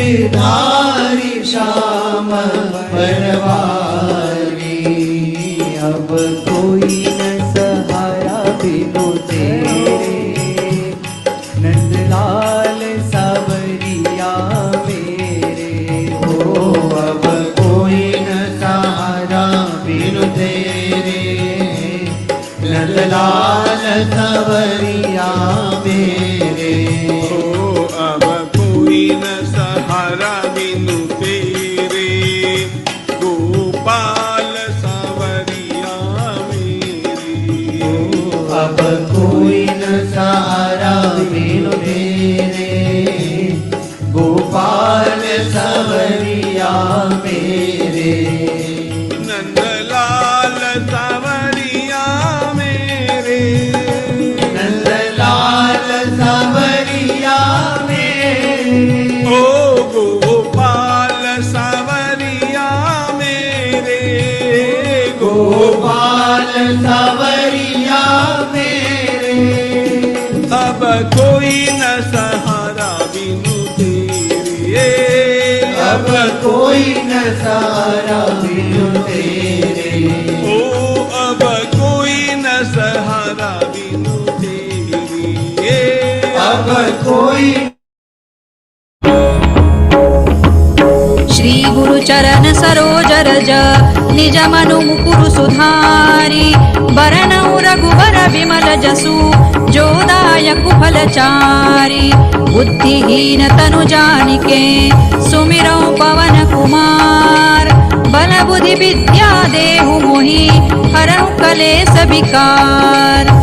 गिरधारी श्याम बनवारी। अब कोई न सहारा बिनु तेरे, नंदलाल सावरिया मेरे। हो अब कोई न सहारा बिनु तेरे, नंदलाल सावरिया मेरे। हो अब कोई न सहारा बिनु तेरे, गोपाल सावरिया मेरे। अब कोई न सहारा बिनु तेरे, गोपाल सावरिया मेरे। नंदलाल सावरिया मेरे, नंदलाल सावरिया मेरे। ओ गोपाल सावरिया मेरे, गोपाल सावरिया मेरे। अब कोई न सहारा बिनु तेरे, अब कोई न सहारा बिनु तेरे। ओ अब कोई न सहारा बिनु तेरे, अब कोई। श्री गुरु चरण सरोज रज निज मनु मुकुरु सुधारी। बरनउ रघुबर विमल जसु, जो दायकु फलचारी। बुद्धिहीन तनु जानिके, सुमिरौ पवन कुमार। बल बुद्धि विद्या देहु मोहि, हरहु कलेस विकार।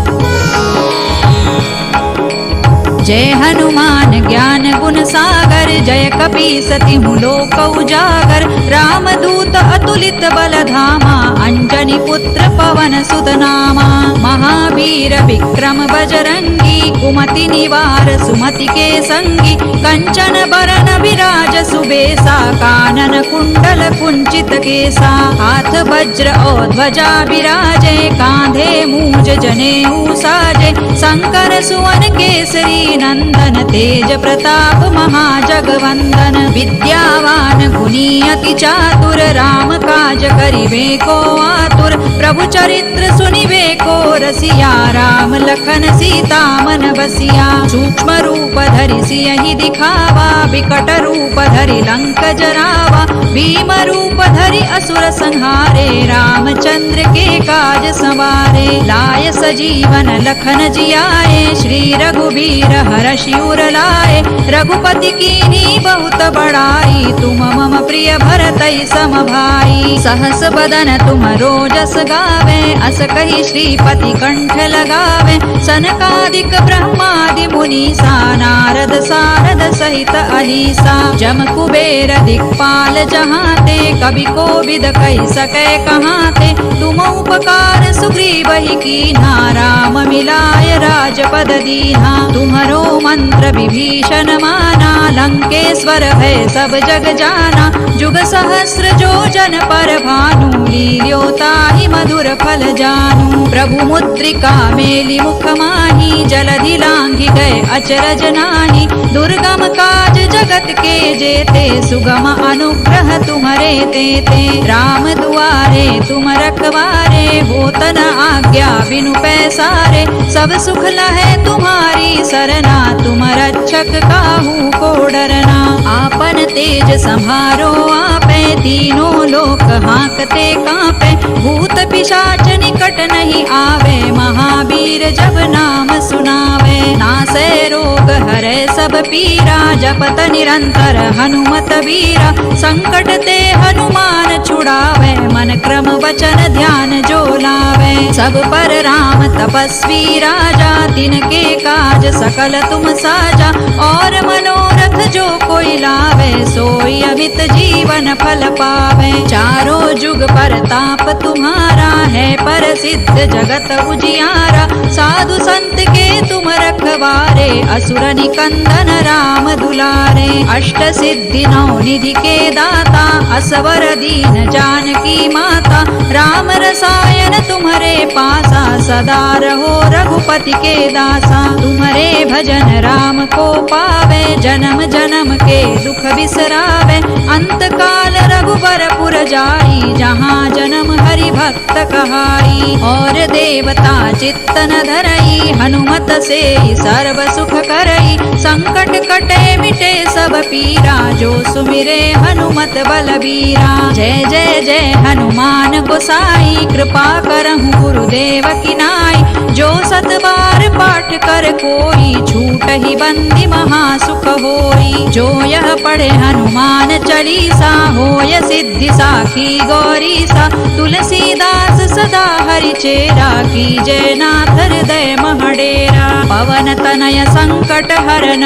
जय हनुमान ज्ञान गुण सागर, जय कपीस तिहु लोक उजागर। रामदूत अतुलित बल धामा, अंजनी पुत्र पवन सुत नामा। महावीर विक्रम बजरंगी, कुमति निवार सुमति के संगी। कंचन बरन विराज सुबेसा, कानन कुंडल कुंचित केसा। हाथ वज्र और ध्वजा विराजे, कांधे मूज जनेऊ साजे। शंकर सुवन केसरी नंदन, तेज प्रताप महाजगवंदन। विद्यावान गुणी अति चातुर, राम काज करिबे को आतुर। प्रभु चरित्र सुनिबे को रसिया, राम लखन सीता मन बसिया। सूक्ष्म रूप धरि सियहि दिखावा, विकट रूप धरि लंक जरावा। भीम रूप धरि असुर संहारे, रामचंद्र के काज संवारे। लाय सजीवन लखन जियाए, श्री रघुबीर हरषि उर लाए। रघुपति कीन्ही बहुत बड़ाई, तुम मम प्रिय भरतहि सम भाई। सहस बदन तुम रोजस गावे, अस कहि श्रीपति कंठ लगावे। सनकादिक ब्रह्मादि मुनीसा, नारद सारद सहित अहिसा। जम कुबेर दिक्पाल जहाते, कवि कोविद कहि सकै कहाते। तुम उपकार सुग्रीवहि कीन्हा, राम मिलाय राजपद दीन्हा। तुम्हरो मंत्र विभीषण माना, लंकेश्वर है सब जग जाना। जुग सहस्र जो जन पर भानु, लील्योताहि मधुर फल जानू। प्रभु मुद्रिका मेलि मुख माही, जलधि लांघि गए अचरज नाही। दुर्गम काज जगत के जेते, सुगम अनुग्रह तुम्हरे तेते। राम दुआरे तुम रखवारे, होत न आज्ञा बिनु पैसारे। सब सुख लहै तुम्हारी सरना, तुम रक्षक काहू को डरना। आपन तेज सम्हारो आपे, तीनों लोक हांकते कांपे। भूत पिशाच निकट नहीं आवे, महावीर जब नाम सुनावे। नासै रोग हरै सब पीरा, जपत निरंतर हनुमत बीरा। संकट ते हनुमान छुड़ावे, मन क्रम वचन ध्यान जो लावे। सब पर राम तपस्वी राजा, तिनके काज सकल तुम साजा। और मनोरथ जो कोई लावे, सोई अमित जीवन फल पावे। चारों जुग परताप तुम्हारा है, प्रसिद्ध जगत उजियारा। साधु संत के तुम रखवारे, असुर निकंदन राम दुलारे। अष्ट सिद्धि नौ निधि के दाता, असवर दीन जानकी माता। राम रसायन तुम्हारे पासा, सदा रहो रघुपति के दासा। तुम्हारे भजन राम को पावे, जन्म जन्म के दुख बिसरावे। अंत काल रघुबरपुर जाई, जहाँ जन्म हरि भक्त कहाई। और देवता चित्त न धरई, हनुमत से सर्व सुख करई। संकट कटे मिटे सब पीरा, जो सुमिरे हनुमत बलबीरा। जय जय जय हनुमान गोसाई, कृपा करहु गुरुदेव की नाई। जो सत बार पाठ कर कोई, छूट ही बंदी महासुख होई। जो यह पढ़े हनुमान चालीसा, होय सिद्धि साखी गौरीसा। तुलसीदास सदा हरि चेरा, कीजय नाथ हृदय महडेरा। पवन तनय संकट हरन,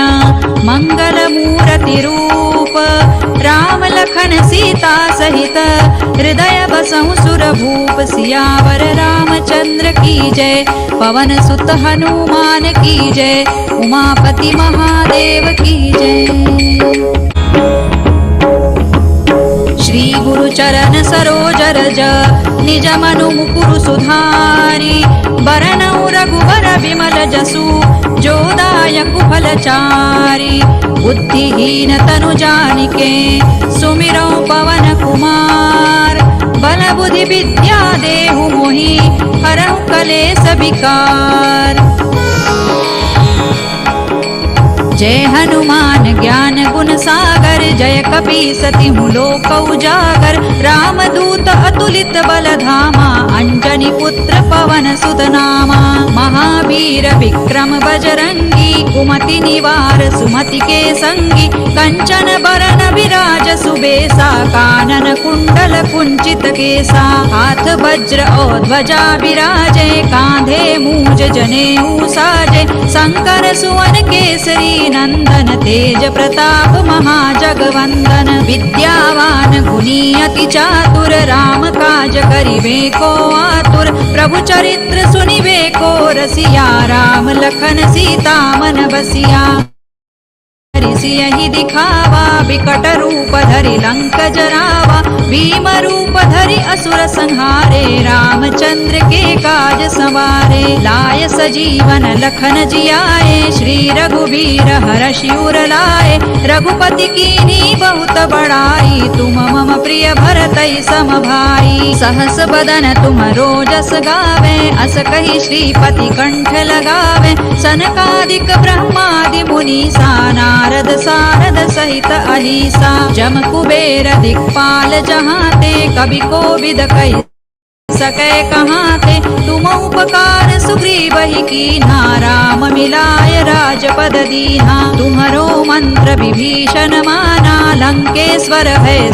मंगल मूर्ति रूप। राम लखन सीता सहित, हृदय बसहु सुर भूप। सियावर रामचंद्र की जय, पवन सुत हनुमान की जय। उमापति महादेव की जय। श्री गुरु चरण सरोज रज, निज मनु मुकुरु सुधारी। बरनउ रघुबर विमल जसु, जो दायकु फलचारी। बुद्धिहीन तनु जानिके, सुमिरौ पवन कुमार। बल बुद्धि विद्या देहु मोहि, हरहु कलेस विकार। जय हनुमान ज्ञान गुण सागर, जय कपीसति लोक उजागर। रामदूत अतुलित बल धामा, अंजनी पुत्र पवन सुत नामा। महावीर विक्रम बजरंगी, कुमति निवार सुमति के संगी। कंचन बरन विराज सुबेसा, कानन कुंडल कुंचित केसा। हाथ वज्र और ध्वजा विराजे, कांधे मूज जनेऊ साजे। शंकर सुवन केसरी नंदन, तेज प्रताप महाजगवंदन। विद्यावान गुणी अति चातुर, राम काज करिबे को आतुर। प्रभु चरित्र सुनिबे को रसिया, राम लखन सीता मन बसिया। सियहि दिखावा, बिकट रूप धरि लंक जरावा। भीम रूप धरि असुर संहारे, रामचंद्र के काज संवारे। लाय सजीवन लखन जियाए, श्री रघुवीर हरषि उर लाए। रघुपति कीन्ही बहुत बड़ाई, तुम मम प्रिय भरतहि सम भाई। सहस बदन तुम रोजस गावे, अस कहि श्रीपति कंठ लगावे। सनकादिक ब्रह्मादि मुनीसा, नारद सारद सहित अहिसा। जम कुबेर दिक्पाल जहाते, कवि कोविद कहि सकै कहाते। तुम उपकार सुग्रीवहि कीन्हा, राम मिलाय राजपद दीन्हा। तुम्हरो मंत्र विभीषण माना, लंकेश्वर भय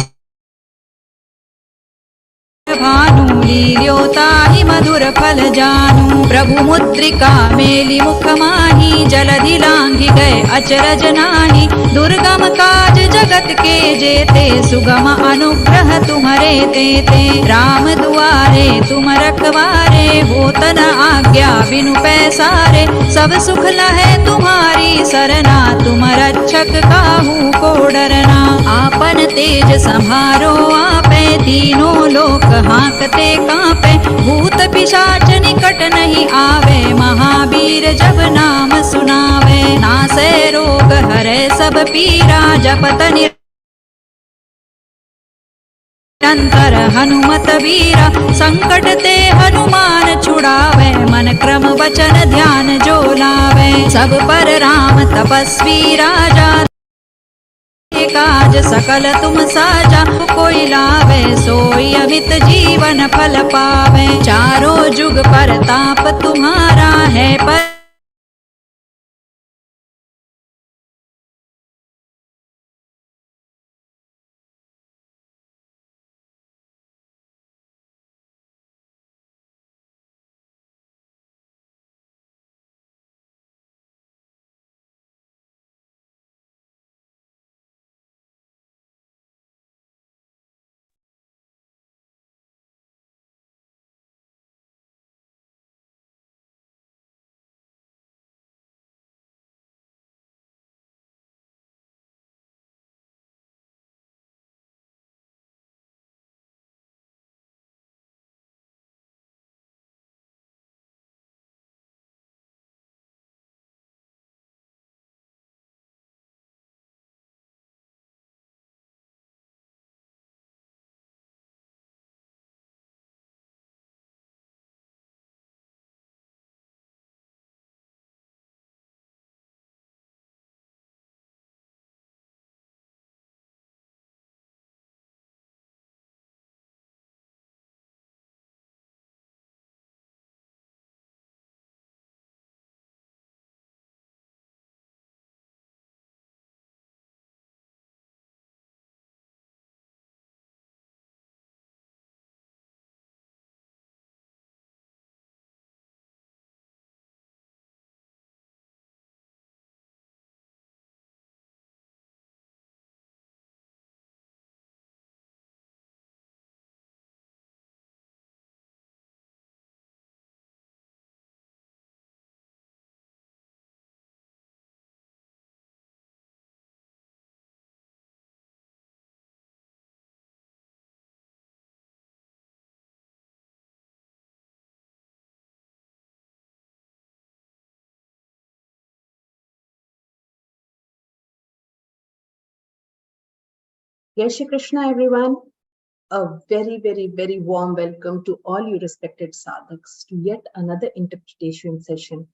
भानु। लील्योताहि मधुर फल जानू, प्रभु मुद्रिका मेलि मुख माही। जलधि लांघि गए अचरज नाही, दुर्गम काज जगत के जेते। सुगम अनुग्रह तुम्हरे तेते, राम दुआरे तुम रखवारे। होत न आज्ञा बिनु पैसारे, सब सुख लहै तुम्हारी सरना। तुम रक्षक काहू को डरना, आपन तेज संभारो आपे। तीनों लोक हांकते कांपे, भूत पिशाच निकट नहीं आवे। महावीर जब नाम सुनावे, नासै रोग हरै सब पीरा। जपत निरंतर हनुमत वीरा। संकट ते हनुमान छुड़ावे, मन क्रम वचन ध्यान जो लावे। सब पर राम तपस्वी राजा, काज सकल तुम साजा। कोई लावे सोई अमित जीवन फल पावे। चारों जुग परताप तुम्हारा है पर Jai Shri Krishna, everyone. A very, very, very warm welcome to all you respected sadhaks to yet another interpretation session.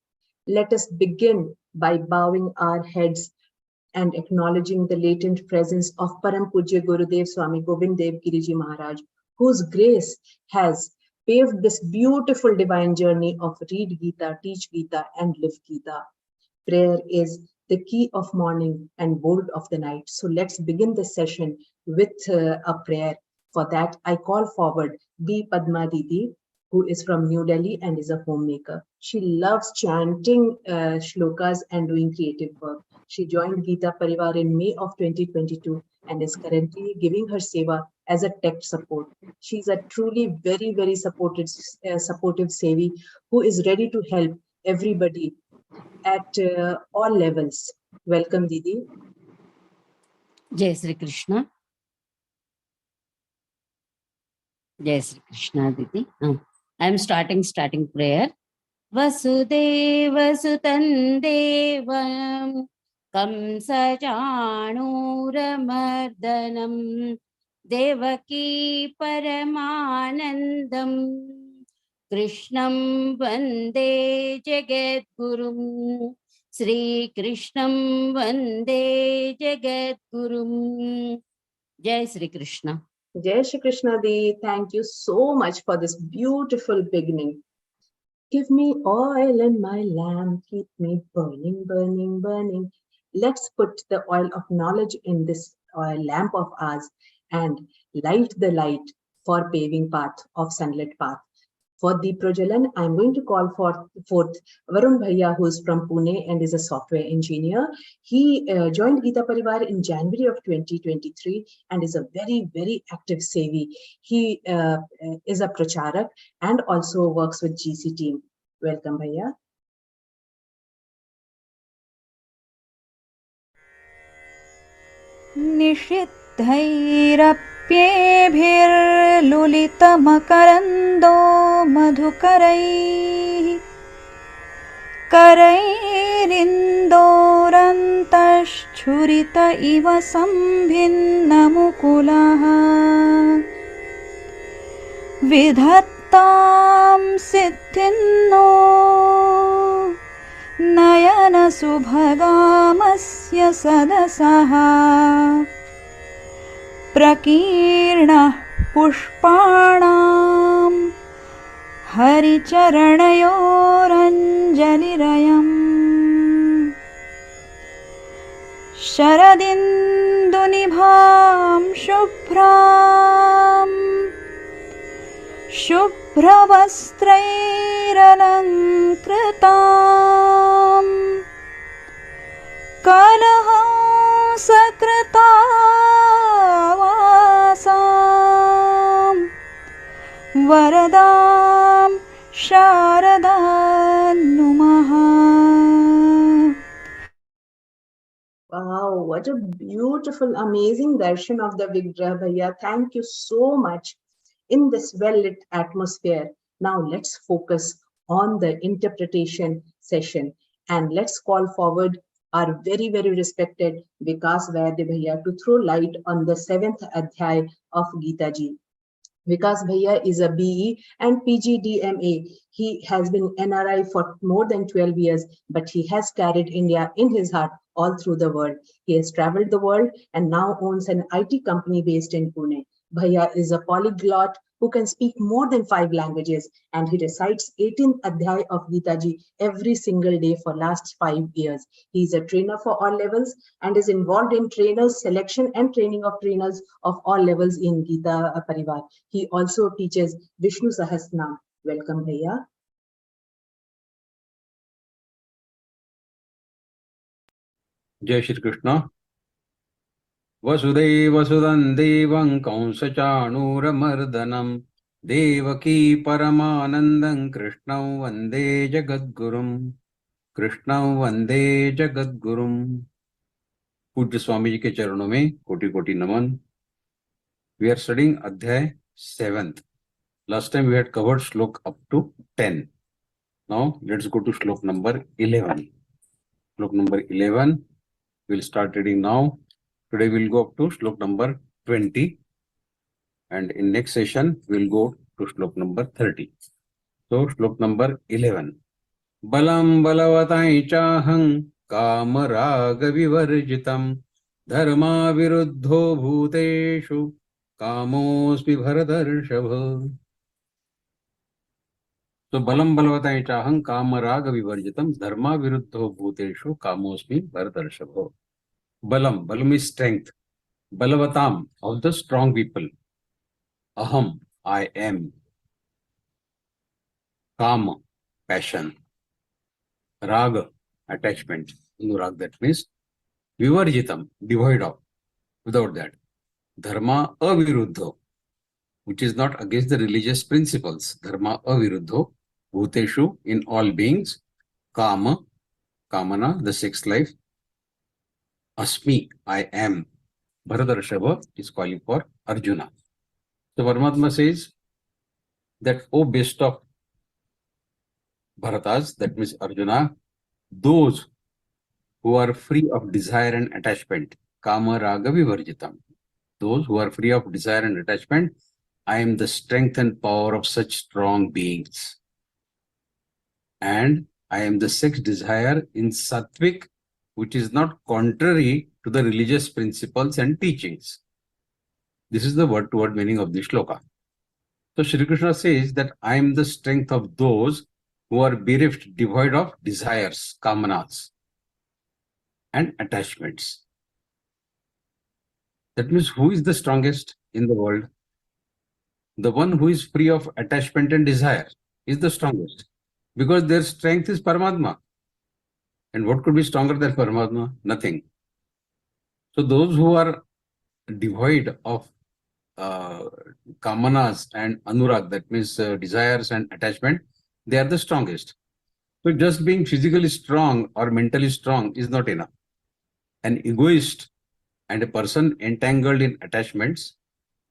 Let us begin by bowing our heads and acknowledging the latent presence of Param Pujya Gurudev Swami Govind Dev Giriji Maharaj, whose grace has paved this beautiful divine journey of read Geeta, teach Geeta, and live Geeta. Prayer is the key of morning and bolt of the night. So let's begin this session with a prayer. For that, I call forward B. Padma Didi, who is from New Delhi and is a homemaker. She loves chanting shlokas and doing creative work. She joined Geeta Parivar in May of 2022 and is currently giving her seva as a tech support. She's a truly very, very supportive Sevi who is ready to help everybody at all levels. Welcome, Didi. Jai Shri Krishna. Jai Shri Krishna, Didi. I am starting prayer. Vasudeva Sutandevam Kamsa Chanuramardhanam Devaki Paramanandam Krishnam Vande Jagadgurum Shri Krishnam Vande Jagadgurum. Jai Shri Krishna. Jai Shri Krishna Di, thank you so much for this beautiful beginning. Give me oil in my lamp, keep me burning, burning, burning. Let's put the oil of knowledge in this lamp of ours and light the light for paving path of sunlit path. For the Prajalan, I'm going to call forth Varun Bhaiya, who is from Pune and is a software engineer. He joined Geeta Parivar in January of 2023 and is a very, very active Sevi. He is a Pracharak and also works with GC team. Welcome, Bhaiya. निषिद्धैरप्येभिर्लुलितमकरन्दो मधुकरैः करैरिन्दोरन्तश्छुरित इव सम्भिन्नमुकुलः विधत्तां सिद्धिन्नो नयनसुभगामस्य सदसः प्रकीर्णः पुष्पाणां हरिचरणयोरञ्जलिरयम् शरदिन्दुनिभां शुभ्रवस्त्रैरलङ्कृतां कलहंसकृतावासां वरदां शारदां नुमः. Wow, what a beautiful, amazing darshan of the Vigraha, Bhaiya. Thank you so much in this well-lit atmosphere. Now let's focus on the interpretation session and let's call forward our very, very respected Vikas Vaidya Bhaiya to throw light on the 7th Adhyay of Geeta Ji. Vikas Bhaiya is a BE and PGDMA. He has been NRI for more than 12 years, but he has carried India in his heart all through the world. He has traveled the world and now owns an IT company based in Pune. Bhaiya is a polyglot who can speak more than 5 languages, and he recites 18th Adhyay of Geeta Ji every single day for last 5 years. He is a trainer for all levels and is involved in trainers selection and training of trainers of all levels in Geeta Parivar. He also teaches Vishnu Sahasranam. Welcome, Bhaiya. Jai Shri Krishna. Vasudeva Sudandevam Kamsachanuramardanam Devaki Paramanandam Krishnam Vande Jagadgurum. Krishnam Vande Jagadgurum. पूज्य स्वामी जी के चरणों में कोटि कोटि नमन. We are studying Adhyay 7th. Last time we had covered Shlok up to 10. Now let's go to Shlok number 11. Shlok number 11. We'll start reading now. Today we'll go up to Shlok number 20. And in next session, we'll go to shlok number 30. So, shlok number 11. Balam balavatai chahang kamaraga vivarjitam dharma viruddho bhuteshu kamospi bharadarshabha. So, balam balavatai chahang kamaraga vivarjitam dharma viruddho bhuteshu kamospi bharadarshabha. Balam, balam is strength. Balavatam, of the strong people. Aham, I am. Kama, passion. Raga, attachment. Anurag, that means vivarjitam, devoid of. Without that. Dharma aviruddho, which is not against the religious principles. Dharma aviruddho, bhuteshu, in all beings. Kama, kamana, the sixth life. Asmi, I am. Bharadarshabha is calling for Arjuna. So Paramatma says that, O best of Bharatas, that means Arjuna, those who are free of desire and attachment, Kama Raga Vivarjitam, those who are free of desire and attachment, I am the strength and power of such strong beings. And I am the sex desire in Sattvic, which is not contrary to the religious principles and teachings. This is the word-to-word meaning of this shloka. So Shri Krishna says that I am the strength of those who are bereft, devoid of desires, kamanas, and attachments. That means who is the strongest in the world? The one who is free of attachment and desire is the strongest, because their strength is Paramatma. And what could be stronger than Paramatma? Nothing. So those who are devoid of kamanas and anurag, that means desires and attachment, they are the strongest. So just being physically strong or mentally strong is not enough. An egoist and a person entangled in attachments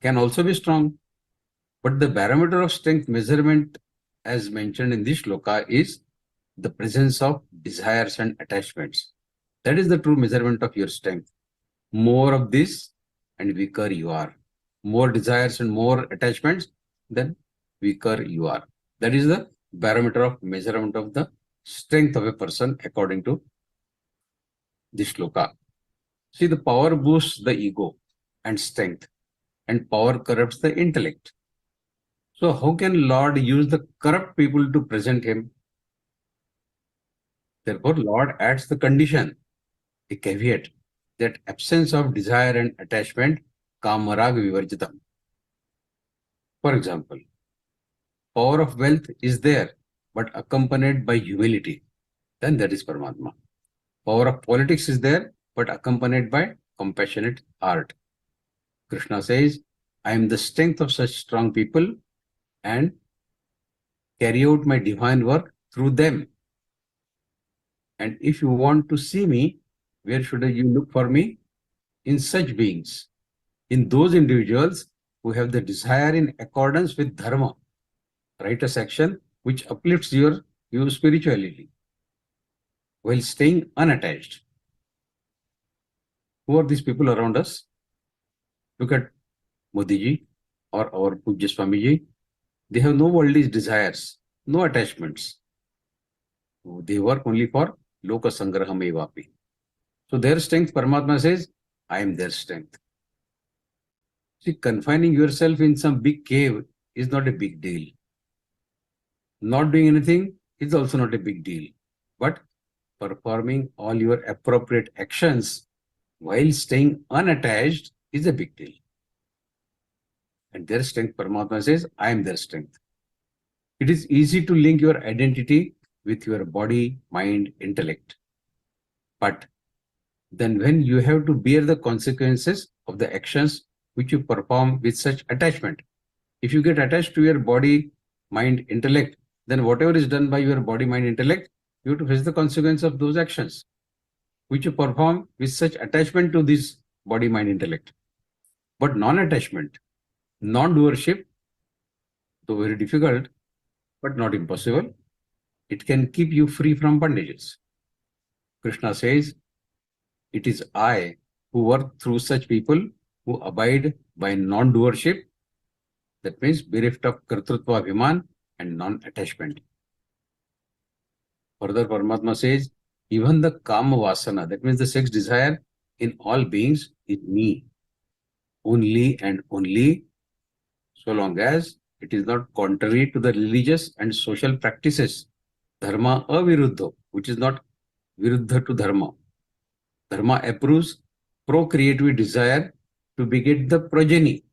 can also be strong. But the barometer of strength measurement, as mentioned in this shloka, is the presence of desires and attachments. That is the true measurement of your strength. More of this and weaker you are. More desires and more attachments, then weaker you are. That is the barometer of measurement of the strength of a person according to this shloka. See, the power boosts the ego and strength, and power corrupts the intellect. So how can Lord use the corrupt people to present him? Therefore, Lord adds the condition, a caveat, that absence of desire and attachment, kamaraga vivarjitam. For example, power of wealth is there, but accompanied by humility. Then that is Paramatma. Power of politics is there, but accompanied by compassionate heart. Krishna says, I am the strength of such strong people and carry out my divine work through them. And if you want to see me, where should you look for me? In such beings, in those individuals who have the desire in accordance with dharma, righteous action, which uplifts your spirituality, while staying unattached. Who are these people around us? Look at Modi ji or our Pujya Swami ji. They have no worldly desires, no attachments. They work only for Loka Sangraham Evapi. So their strength, Paramatma says, I am their strength. See, confining yourself in some big cave is not a big deal. Not doing anything is also not a big deal. But performing all your appropriate actions while staying unattached is a big deal. And their strength, Paramatma says, I am their strength. It is easy to link your identity with your body, mind, intellect. But then when you have to bear the consequences of the actions which you perform with such attachment, if you get attached to your body, mind, intellect, then whatever is done by your body, mind, intellect, you have to face the consequence of those actions which you perform with such attachment to this body, mind, intellect. But non-attachment, non-doership, though very difficult, but not impossible, it can keep you free from bondages. Krishna says, it is I who work through such people who who abide by non-doership, that means bereft of kartrutva abhiman and non-attachment. Further, Paramatma says, even the kama vasana, that means the sex desire in all beings, is me. Only and only so long as it is not contrary to the religious and social practices. Dharma aviruddha, which is not viruddha to dharma. Dharma approves procreative desire to beget the progeny,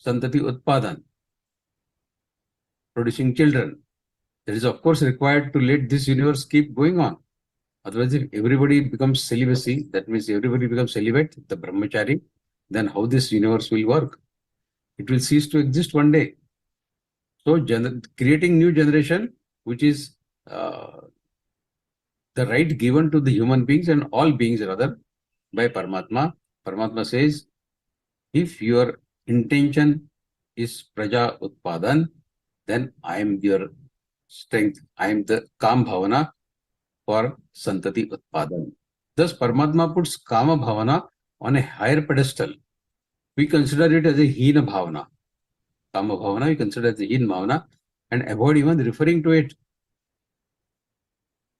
santati utpadan, producing children. That is of course required to let this universe keep going on. Otherwise, if everybody becomes celibacy, that means everybody becomes celibate, the brahmachari, then how this universe will work? It will cease to exist one day. So creating new generation, which is the right given to the human beings and all beings rather by Paramatma. Paramatma says, if your intention is praja utpadan, then I am your strength. I am the kam bhavana for santati utpadan. Thus, Paramatma puts kama bhavana on a higher pedestal. We consider it as a hina bhavana. Kama bhavana we consider as a hina bhavana and avoid even referring to it.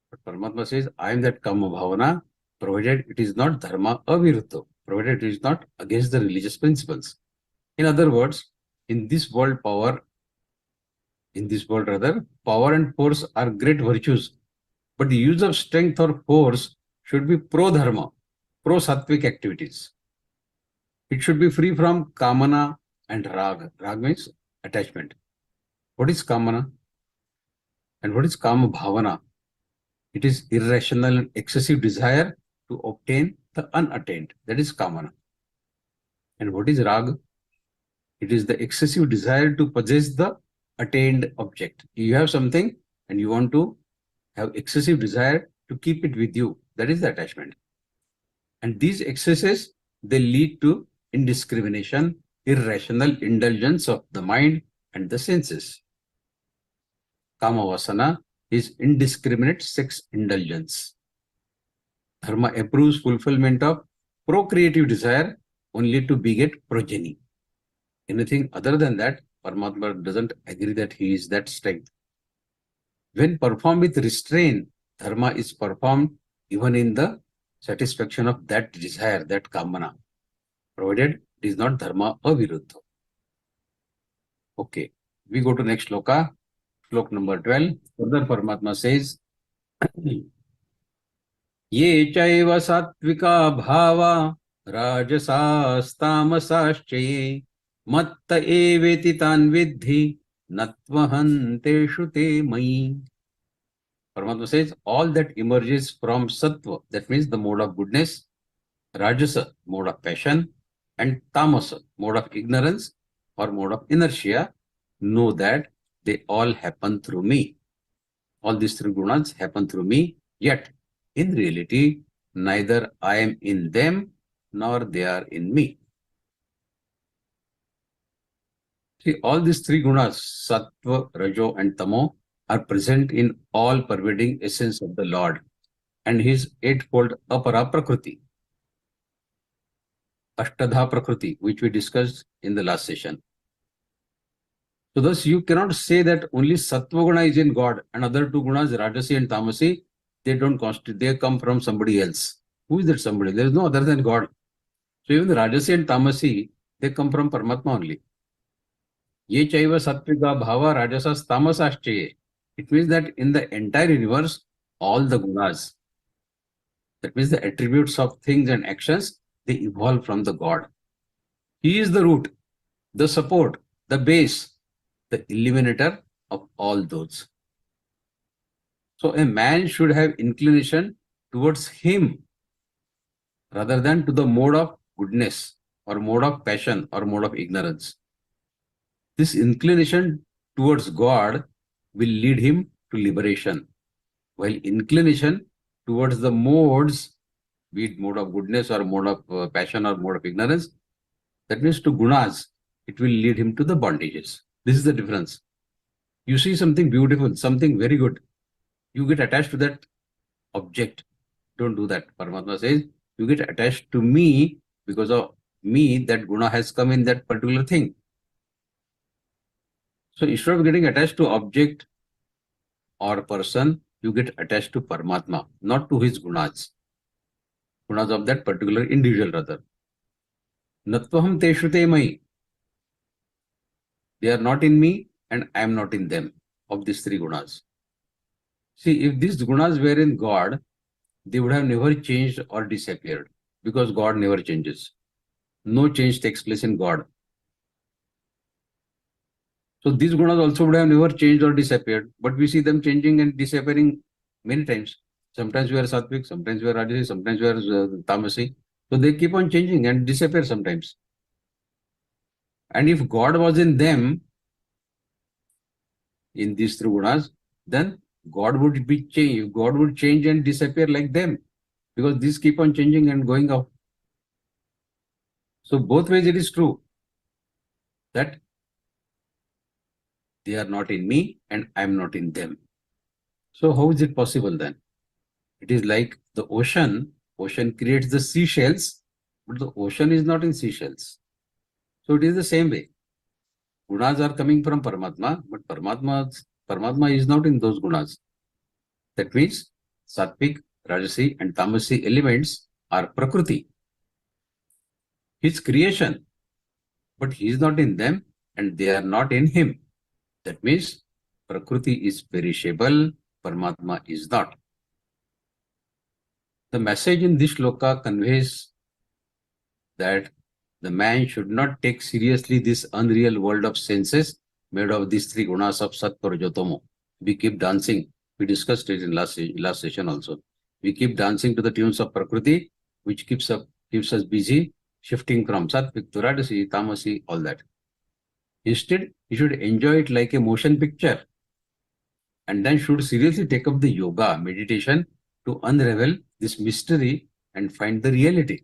But Paramatma says, I am that kama bhavana, provided it is not dharma aviruddha, provided it is not against the religious principles. In other words, in this world power and force are great virtues. But the use of strength or force should be pro-dharma, pro-sattvic activities. It should be free from kamana and rag. Rag means attachment. What is kamana? And what is kama bhavana? It is irrational and excessive desire to obtain the unattained. That is kamana. And what is rag? It is the excessive desire to possess the attained object. You have something and you want to have excessive desire to keep it with you. That is the attachment. And these excesses, they lead to indiscrimination, irrational indulgence of the mind and the senses. Kama vasana is indiscriminate sex indulgence. Dharma approves fulfillment of procreative desire only to beget progeny. Anything other than that, Paramatma doesn't agree that he is that strength. When performed with restraint, dharma is performed even in the satisfaction of that desire, that kamana, provided it is not dharma aviruddha. Okay, we go to next shloka, slok number 12. Further, Paramatma says, Ye chaiva sattvika bhava rajasastamasaschaye matta eveti tan vidhi natvahanteshu te mai. Paramatma says, all that emerges from sattva, that means the mode of goodness, rajasa, mode of passion, and tamasa, mode of ignorance or mode of inertia, know that they all happen through me. All these three gunas happen through me, yet in reality, neither I am in them nor they are in me. See, all these three gunas, sattva, rajo, and tamo, are present in all pervading essence of the Lord and his eightfold apara prakriti, ashtadha prakriti, which we discussed in the last session. So thus you cannot say that only sattva guna is in God and other two gunas, rajasi and tamasi, they don't constitute, they come from somebody else. Who is that somebody? There is no other than God. So even the rajasi and tamasi, they come from Paramatma only. Ye chaiva sattvika bhava rajasas tamasaschaye. It means that in the entire universe, all the gunas, that means the attributes of things and actions, they evolve from the God. He is the root, the support, the base, the eliminator of all those. So a man should have inclination towards him rather than to the mode of goodness or mode of passion or mode of ignorance. This inclination towards God will lead him to liberation, while inclination towards the modes, be it mode of goodness or mode of passion or mode of ignorance, that means to gunas, it will lead him to the bondages. This is the difference. You see something beautiful, something very good, you get attached to that object. Don't do that. Paramatma says, you get attached to me because of me, that guna has come in that particular thing. So instead of getting attached to object or person, you get attached to Paramatma, not to his gunas. Gunas of that particular individual rather. Natvaham teshrute mai. They are not in me and I am not in them, of these three gunas. See, if these gunas were in God, they would have never changed or disappeared, because God never changes. No change takes place in God. So these gunas also would have never changed or disappeared, but we see them changing and disappearing many times. Sometimes we are sattvic, sometimes we are rajasi, sometimes we are tamasi. So they keep on changing and disappear sometimes. And if God was in them, in these three gunas, then God would be change. God would change and disappear like them, because these keep on changing and going out. So both ways it is true that they are not in me and I am not in them. So how is it possible then? It is like the ocean. Ocean creates the seashells, but the ocean is not in seashells. So it is the same way. Gunas are coming from Paramatma, but Paramatma is not in those gunas. That means sattvic, rajasi and tamasi elements are Prakriti, his creation, but he is not in them and they are not in him. That means Prakriti is perishable, Paramatma is not. The message in this shloka conveys that the man should not take seriously this unreal world of senses made of these three gunas of Sattva, Rajo, Tamo. We keep dancing. We discussed it in last session also. We keep dancing to the tunes of Prakriti, which keeps us busy, shifting from Sattvic to Rajasi, Tamasi, all that. Instead, you should enjoy it like a motion picture, and then should seriously take up the yoga, meditation, to unravel this mystery and find the reality.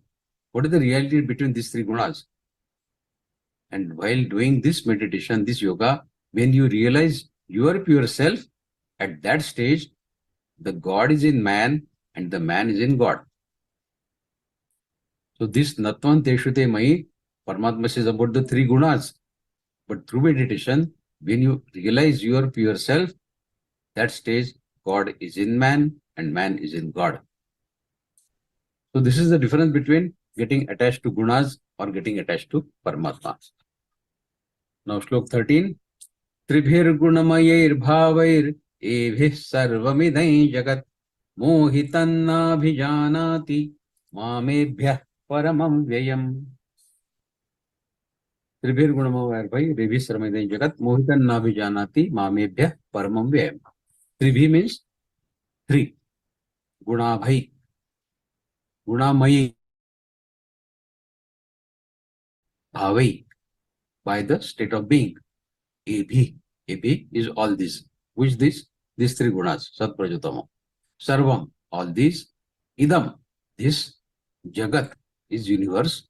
What is the reality between these three gunas? And while doing this meditation, this yoga, when you realize your pure self, at that stage, the God is in man and the man is in God. So this Natvan Teshute Mai, Paramatma says about the three gunas. But through meditation, when you realize your pure self, that stage, God is in man and man is in God. So this is the difference between getting attached to gunas or getting attached to Paramatma. Now Shlok 13. Tribhir gunamayair bhavair evih sarvamidai jagat mohitanna bhijanati mamebhyah paramam vyayam. Tribhir gunamayair bhai evih sarvamidai jagat mohitanna bhijanati mamebhyah paramam vyayam. Tribhi means three. Guna bhai. Gunamayi. Bhavai, by the state of being. Ebhi. Ebhi is all this. Which this? These three gunas. Sat, Rajo, Tamo. Sarvam, all these. Idam, this. Jagat is universe.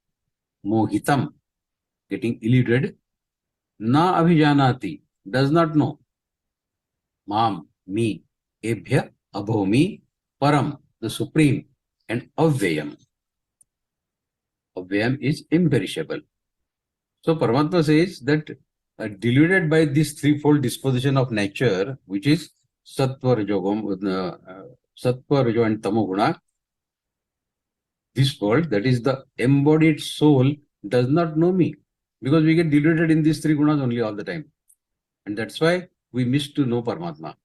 Mohitam, getting eluded. Na abhijanati, does not know. Mam, me. Ebhya, above me. Param, the supreme. And avyayam. Avyayam is imperishable. So Paramatma says that deluded by this threefold disposition of nature, which is Sattva, Rajo and Tamo Guna, this world, that is the embodied soul, does not know me, because we get deluded in these three gunas only all the time. And that's why we miss to know Paramatma.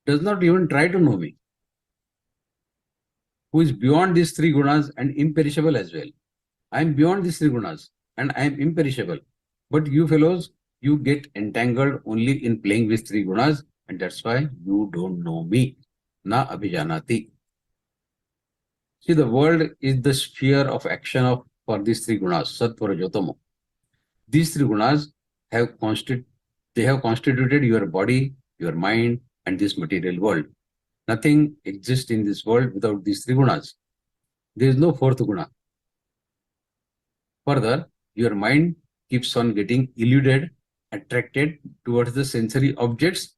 Does not even try to know me, who is beyond these three gunas and imperishable as well. I am beyond these three gunas and I am imperishable. But you fellows, you get entangled only in playing with three gunas, and that's why you don't know me. Na abhijanati. See, the world is the sphere of action for these three gunas, Sattva, Rajo, Tamo. These three gunas have constituted your body, your mind, and this material world. Nothing exists in this world without these three gunas. There is no fourth guna. Further, your mind keeps on getting eluded, attracted towards the sensory objects,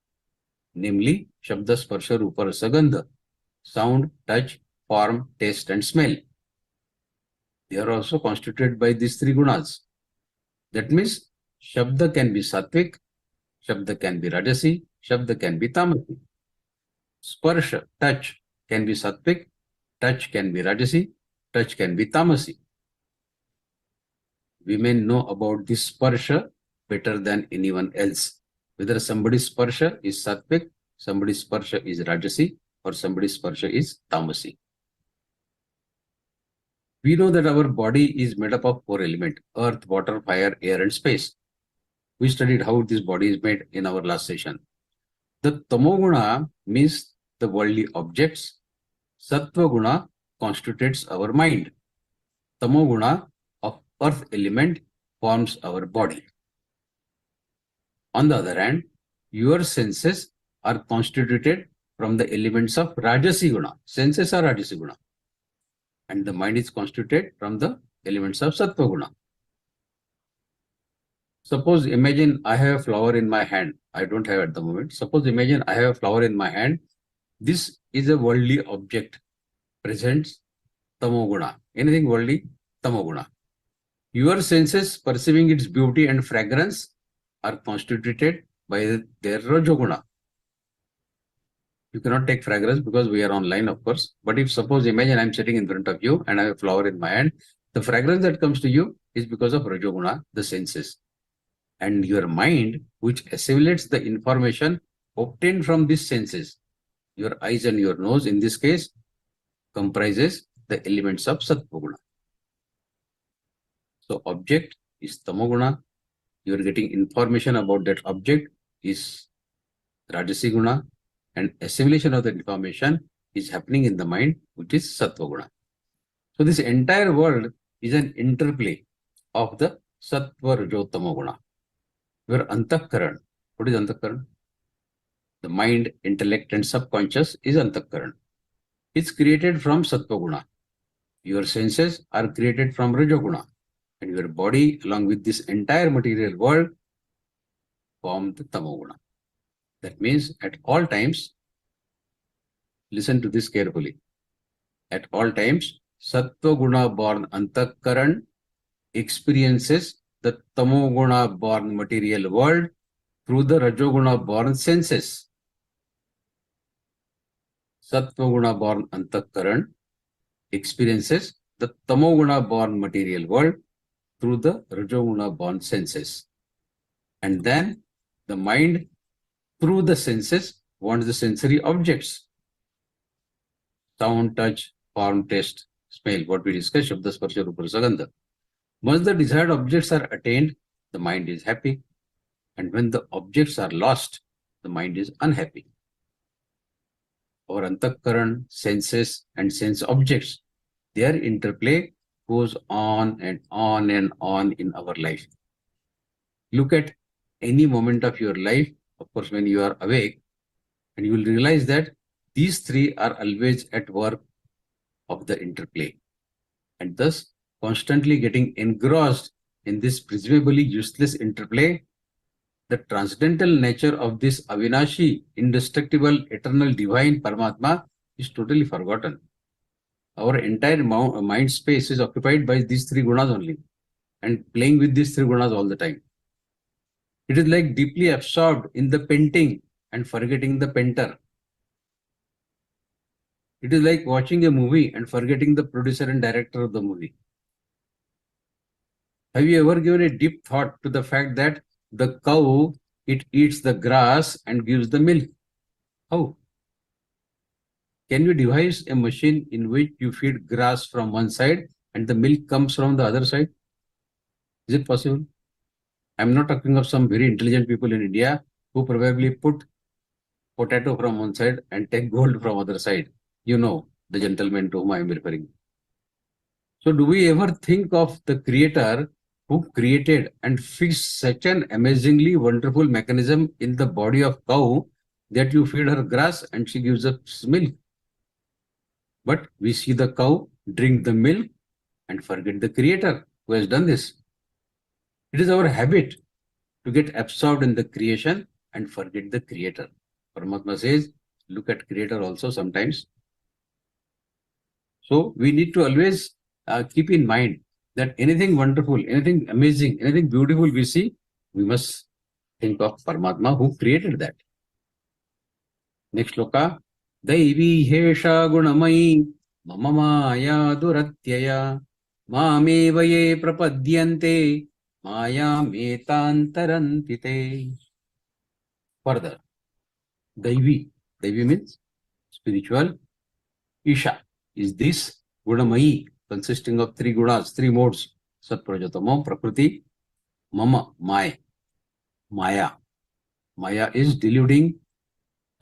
namely Shabda, Sparsha, Rupa, Rasa, Gandha, sound, touch, form, taste and smell. They are also constituted by these three gunas. That means Shabda can be Sattvic, Shabda can be Rajasi, Shabda can be Tamasi. Sparsha, touch, can be Sattvic, touch can be Rajasi, touch can be Tamasi. Women know about this Sparsha better than anyone else. Whether somebody's Sparsha is Sattvic, somebody's Sparsha is Rajasi, or somebody's Sparsha is Tamasi. We know that our body is made up of four elements: earth, water, fire, air, and space. We studied how this body is made in our last session. The Tamoguna means the worldly objects. Sattva Guna constitutes our mind. Tamoguna of earth element forms our body. On the other hand, your senses are constituted from the elements of Rajasi Guna. Senses are Rajasi Guna. And the mind is constituted from the elements of Sattva Guna. Suppose imagine I have a flower in my hand. I don't have at the moment. Suppose imagine I have a flower in my hand. This is a worldly object, presents Tamoguna. Anything worldly, Tamoguna. Your senses perceiving its beauty and fragrance are constituted by their Rajoguna. You cannot take fragrance because we are online, of course. But if suppose imagine I'm sitting in front of you and I have a flower in my hand, the fragrance that comes to you is because of Rajoguna, the senses. And your mind, which assimilates the information obtained from these senses, your eyes and your nose in this case, comprises the elements of Sattva-guna. So object is Tamoguna. You are getting information about that object is Rajasi Guna, and assimilation of the information is happening in the mind, which is Sattva Guna. So this entire world is an interplay of the Sattva Rajo Tamo Guna. Your Antakaran, what is Antakaran? The mind, intellect and subconscious is Antakaran. It's created from Sattva Guna. Your senses are created from Rajo Guna. And your body, along with this entire material world, form the Tamo Guna. That means at all times, listen to this carefully. At all times, Sattva Guna born Antakaran experiences the Tamo Guna born material world through the Rajoguna born senses. Sattva Guna born Antakaran experiences the Tamo Guna born material world through the Rajoguna born senses. And then the mind, through the senses, wants the sensory objects. Sound, touch, form, taste, smell, what we discussed, Shabda, Sparsha, Rupa, Sagandha. Once the desired objects are attained, the mind is happy. And when the objects are lost, the mind is unhappy. Our Antakaran, senses and sense objects, their interplay goes on and on and on in our life. Look at any moment of your life, of course, when you are awake, and you will realize that these three are always at work of the interplay, and thus constantly getting engrossed in this presumably useless interplay. The transcendental nature of this Avinashi, indestructible, eternal, divine Paramatma is totally forgotten. Our entire mind space is occupied by these three gunas only, and playing with these three gunas all the time. It is like deeply absorbed in the painting and forgetting the painter. It is like watching a movie and forgetting the producer and director of the movie. Have you ever given a deep thought to the fact that the cow, it eats the grass and gives the milk? How? Can you devise a machine in which you feed grass from one side and the milk comes from the other side? Is it possible? I'm not talking of some very intelligent people in India who probably put potato from one side and take gold from other side. You know the gentleman to whom I am referring. So do we ever think of the creator who created and fixed such an amazingly wonderful mechanism in the body of cow that you feed her grass and she gives us milk? But we see the cow drink the milk and forget the creator who has done this. It is our habit to get absorbed in the creation and forget the creator. Paramatma says, look at creator also sometimes. So we need to always keep in mind that anything wonderful, anything amazing, anything beautiful we see, we must think of Paramatma who created that. Next shloka. Daivi hesha gunamai mama maya duratyaya mameva ye prapadyante maya metantarantite. Further, Daivi. Daivi means spiritual. Isha is this gunamai, consisting of three gunas, three modes. Satprajatamo, Prakriti, Mama, my, Maya. Maya is deluding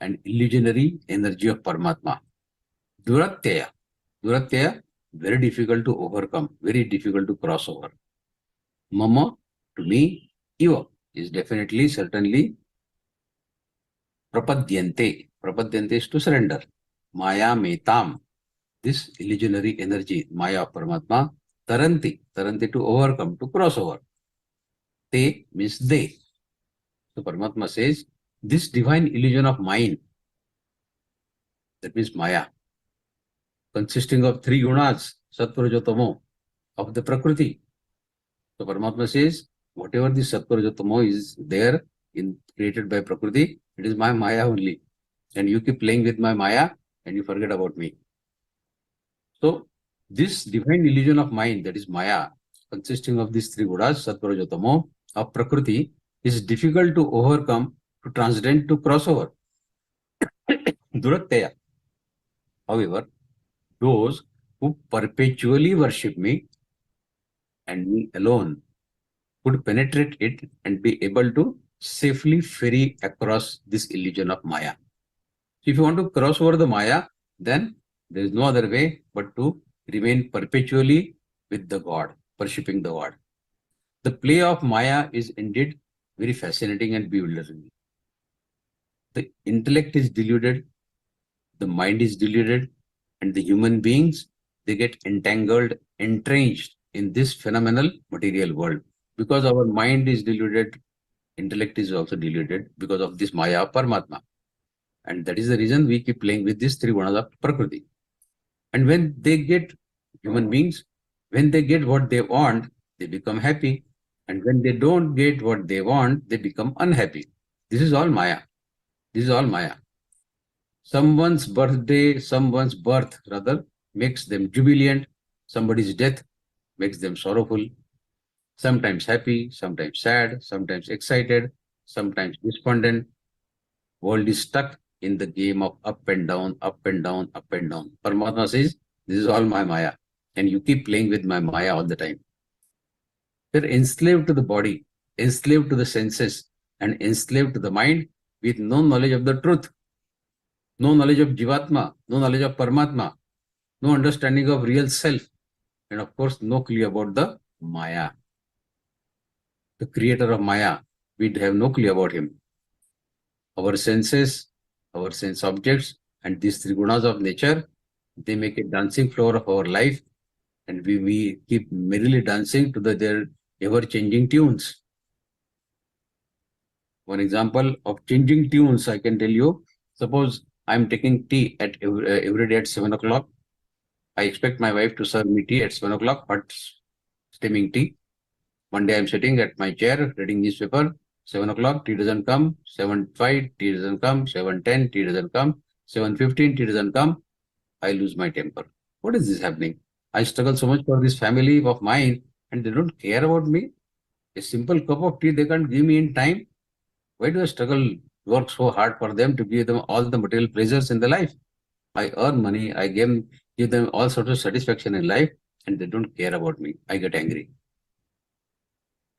and illusionary energy of Paramatma. Duratyaya. Duratyaya, very difficult to overcome, very difficult to cross over. Mama, to me, Iva is definitely, certainly Prapadyante. Prapadyante is to surrender. Maya metam, this illusionary energy, Maya of Paramatma, taranti, taranti to overcome, to cross over. Te means they. So Paramatma says, this divine illusion of mine, that means Maya, consisting of three gunas, Satpurajatamo, of the Prakriti. So Paramatma says, whatever the Satpurajatamo is there, created by Prakriti, it is my Maya only. And you keep playing with my Maya and you forget about me. So this divine illusion of mind, that is Maya, consisting of these three gunas, Satpurajatamo, of Prakriti, is difficult to overcome, to transcend, to cross over. Duratyaya. However, those who perpetually worship me and me alone would penetrate it and be able to safely ferry across this illusion of Maya. So if you want to cross over the Maya, then there is no other way but to remain perpetually with the God, worshipping the God. The play of Maya is indeed very fascinating and bewildering. The intellect is deluded, the mind is deluded, and the human beings, they get entangled, entrenched in this phenomenal material world. Because our mind is deluded, intellect is also deluded because of this Maya of Paramatma. And that is the reason we keep playing with these three gunas of Prakriti. And when they get, human beings, when they get what they want, they become happy. And when they don't get what they want, they become unhappy. This is all Maya. This is all Maya. Someone's birth rather, makes them jubilant. Somebody's death makes them sorrowful. Sometimes happy, sometimes sad, sometimes excited, sometimes despondent. World is stuck in the game of up and down, up and down, up and down. Paramatma says, this is all my Maya. And you keep playing with my Maya all the time. They're enslaved to the body, enslaved to the senses, and enslaved to the mind with no knowledge of the truth, no knowledge of Jivatma, no knowledge of Paramatma, no understanding of real self, and of course, no clue about the Maya. The creator of Maya, we have no clue about him. Our senses, our sense objects, and these three gunas of nature, they make a dancing floor of our life, and we keep merrily dancing to their ever-changing tunes. One example of changing tunes, I can tell you. Suppose I'm taking tea at every day at 7 o'clock. I expect my wife to serve me tea at 7 o'clock, hot steaming tea. One day I'm sitting at my chair reading newspaper. 7 o'clock, tea doesn't come. 7:05, tea doesn't come. 7:10, tea doesn't come. 7:15, tea doesn't come. I lose my temper. What is this happening? I struggle so much for this family of mine, and they don't care about me. A simple cup of tea they can't give me in time. Why do I struggle, work so hard for them to give them all the material pleasures in the life? I earn money, I give them all sorts of satisfaction in life, and they don't care about me. I get angry.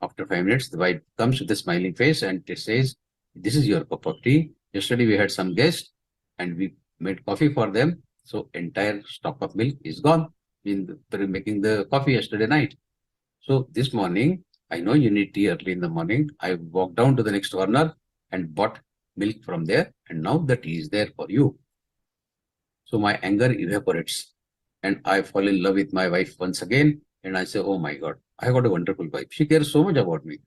After 5 minutes, the wife comes with a smiling face and says, this is your cup of tea. Yesterday we had some guests and we made coffee for them. So entire stock of milk is gone in making the coffee yesterday night. So this morning, I know you need tea early in the morning. I walked down to the next corner and bought milk from there. And now the tea is there for you. So my anger evaporates and I fall in love with my wife once again. And I say, oh my God, I got a wonderful wife. She cares so much about me.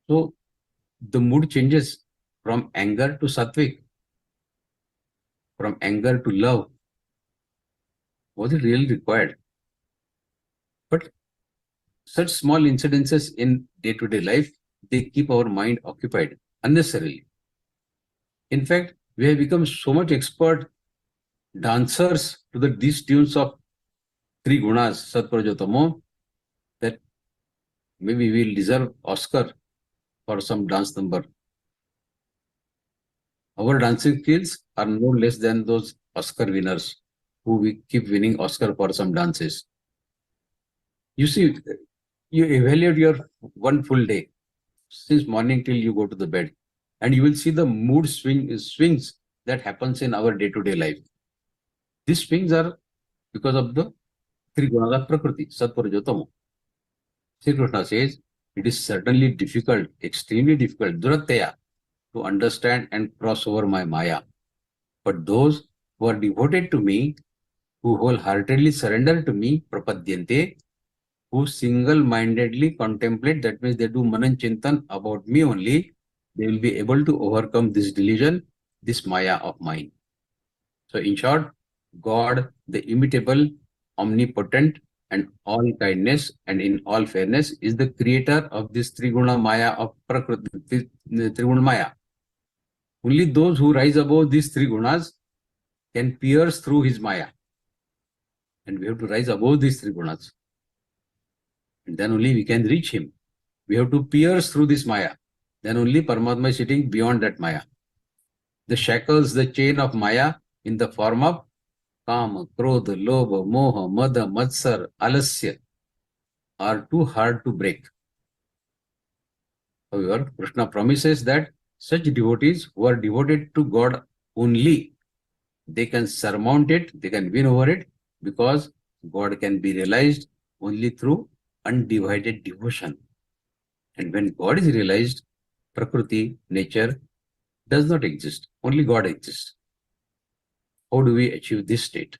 So the mood changes from anger to sattvic, from anger to love. Was it really required? such small incidences in day-to-day life, they keep our mind occupied unnecessarily. In fact, we have become so much expert dancers to these tunes of three gunas, Satprajotamo, that maybe we'll deserve Oscar for some dance number. Our dancing skills are no less than those Oscar winners who we keep winning Oscar for some dances. You see, you evaluate your one full day, since morning till you go to the bed, and you will see the mood swings that happens in our day-to-day life. These swings are because of the three gunas of Prakriti, Satpurajotamo. Sri Krishna says, it is certainly difficult, extremely difficult, durataya, to understand and cross over my Maya. But those who are devoted to me, who wholeheartedly surrender to me, prapadyante, who single-mindedly contemplate, that means they do manan chintan about me only, they will be able to overcome this delusion, this Maya of mine. So in short, God, the immutable, omnipotent, and all kindness and in all fairness, is the creator of this Triguna Maya of Prakriti, Triguna Maya. Only those who rise above these three gunas can pierce through his Maya. And we have to rise above these three gunas. And then only we can reach him. We have to pierce through this Maya. Then only Paramatma is sitting beyond that Maya. The shackles, the chain of Maya in the form of Kama, Krodha, Lobha, Moha, Mada, Matsar, Alasya are too hard to break. However, Krishna promises that such devotees who are devoted to God only, they can surmount it, they can win over it, because God can be realized only through undivided devotion. And when God is realized, Prakriti, nature, does not exist. Only God exists. How do we achieve this state?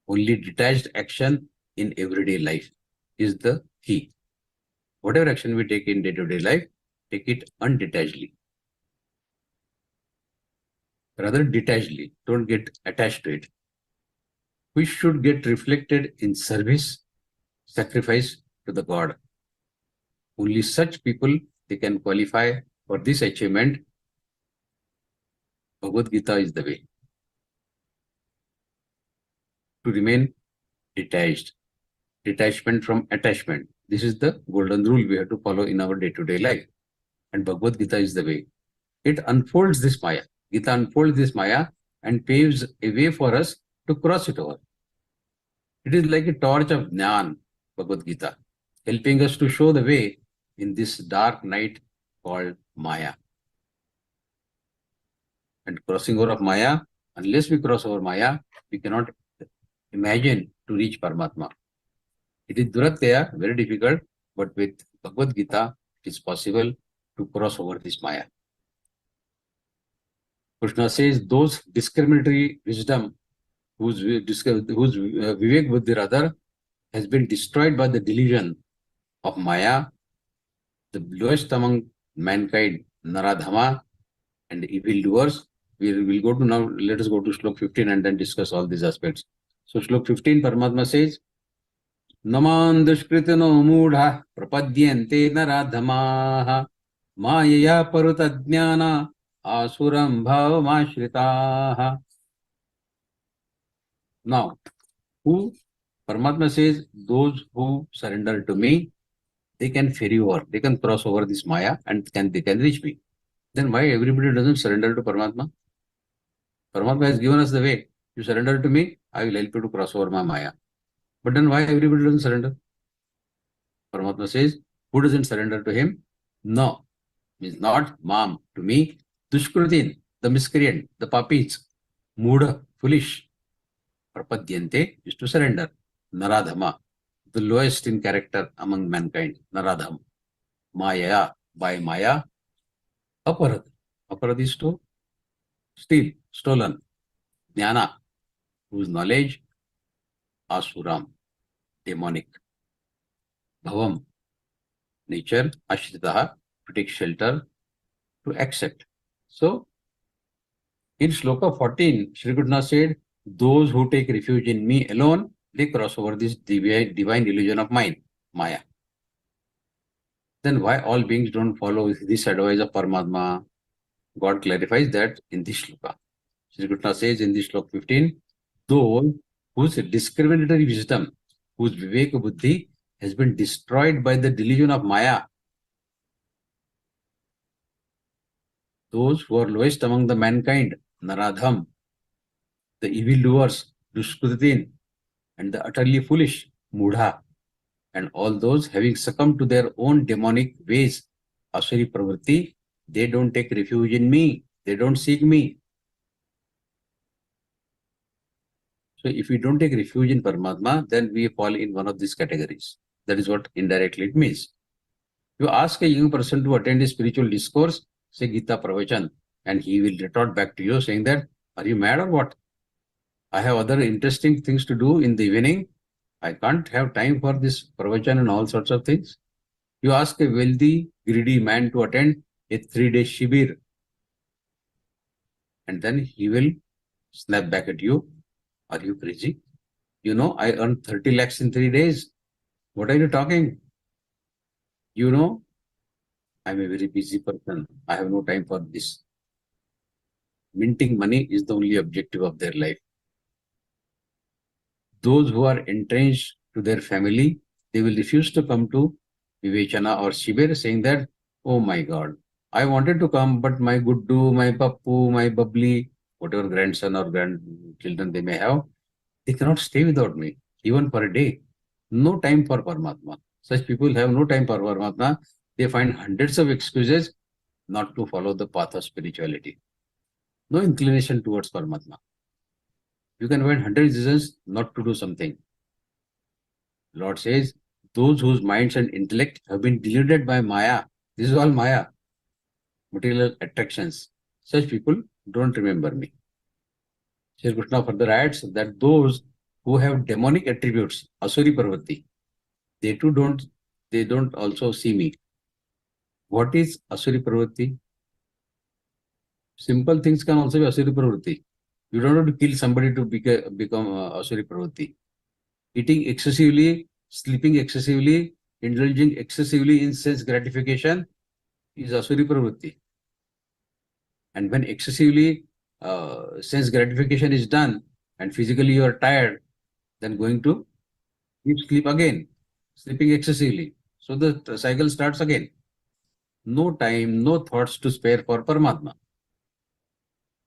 Only detached action in everyday life is the key. Whatever action we take in day-to-day life, take it undetachedly. Rather detachedly, don't get attached to it. We should get reflected in service, sacrifice to the God. Only such people, they can qualify for this achievement. Bhagavad-Gītā is the way. To remain detached, detachment from attachment. This is the golden rule we have to follow in our day-to-day life. And Bhagavad-Gītā is the way. It unfolds this Maya. Gita unfolds this Maya and paves a way for us to cross it over. It is like a torch of Jnana, Bhagavad-Gītā, helping us to show the way in this dark night called Maya. And crossing over of Maya, unless we cross over Maya, we cannot imagine to reach Paramatma. It is durataya, very difficult, but with Bhagavad-Gītā, it is possible to cross over this Maya. Krishna says those discriminatory wisdom whose Vivek Buddhi rather has been destroyed by the delusion of Maya, the lowest among mankind, Naradhama, and evildoers. We will go to now, let us go to Shlok 15 and then discuss all these aspects. So Shlok 15, Paramatma says, Naman dushkritino mudha prapadyante naradhamaha mayaya parutadnyana asuram bhavamashritaha. Now, who Paramatma says, those who surrender to me, they can ferry over, they can cross over this Maya and they can reach me. Then why everybody doesn't surrender to Paramatma? Paramatma has given us the way. You surrender to me, I will help you to cross over my Maya. But then why everybody doesn't surrender? Paramatma says, who doesn't surrender to him? No, means not Mam, to me. Dushkrutin, the miscreant, the papis. Mudha, foolish. Prapadyante is to surrender. Naradhama, the lowest in character among mankind. Naradham. Maya, by Maya. Aparad. Aparad is to steal, stolen. Jnana, whose knowledge. Asuram, demonic. Bhavam, nature. Ashritaha, to take shelter, to accept. So, in Shloka 14, Shri Krishna said, those who take refuge in me alone, they cross over this divine illusion of mine, Maya. Then why all beings don't follow this advice of Paramatma? God clarifies that in this shloka. Shri Krishna says in this shloka 15, those whose discriminatory wisdom, whose Viveka Buddhi has been destroyed by the delusion of Maya, those who are lowest among the mankind, Naradham, the evildoers, Dushkritin, and the utterly foolish, Mudha, and all those having succumbed to their own demonic ways, Asuri Pravritti, they don't take refuge in me, they don't seek me. So if we don't take refuge in Paramatma, then we fall in one of these categories. That is what indirectly it means. You ask a young person to attend a spiritual discourse, say Geeta Pravachan, and he will retort back to you saying that, are you mad or what? I have other interesting things to do in the evening. I can't have time for this Pravachan and all sorts of things. You ask a wealthy, greedy man to attend a 3-day shibir, and then he will snap back at you. Are you crazy? You know, I earned 30 lakhs in 3 days. What are you talking? You know, I'm a very busy person. I have no time for this. Minting money is the only objective of their life. Those who are entrenched to their family, they will refuse to come to Vivechana or Shibir saying that, oh my God, I wanted to come, but my Guddu, my Pappu, my Bubbly, whatever grandson or grandchildren they may have, they cannot stay without me, even for a day. No time for Paramatma. Such people have no time for Paramatma. They find hundreds of excuses not to follow the path of spirituality. No inclination towards Paramatma. You can find 100 reasons not to do something. Lord says, those whose minds and intellect have been deluded by Maya, this is all Maya, material attractions. Such people don't remember me. Shri Krishna further adds that those who have demonic attributes, Asuri Parvati, they don't also see me. What is Asuri Parvati? Simple things can also be Asuri Parvati. You don't have to kill somebody to become Asuri Parvati. Eating excessively, sleeping excessively, indulging excessively in sense gratification is Asuri Pravritti. And when excessively sense gratification is done and physically you are tired, then going to sleep again, sleeping excessively. So the cycle starts again. No time, no thoughts to spare for Paramatma.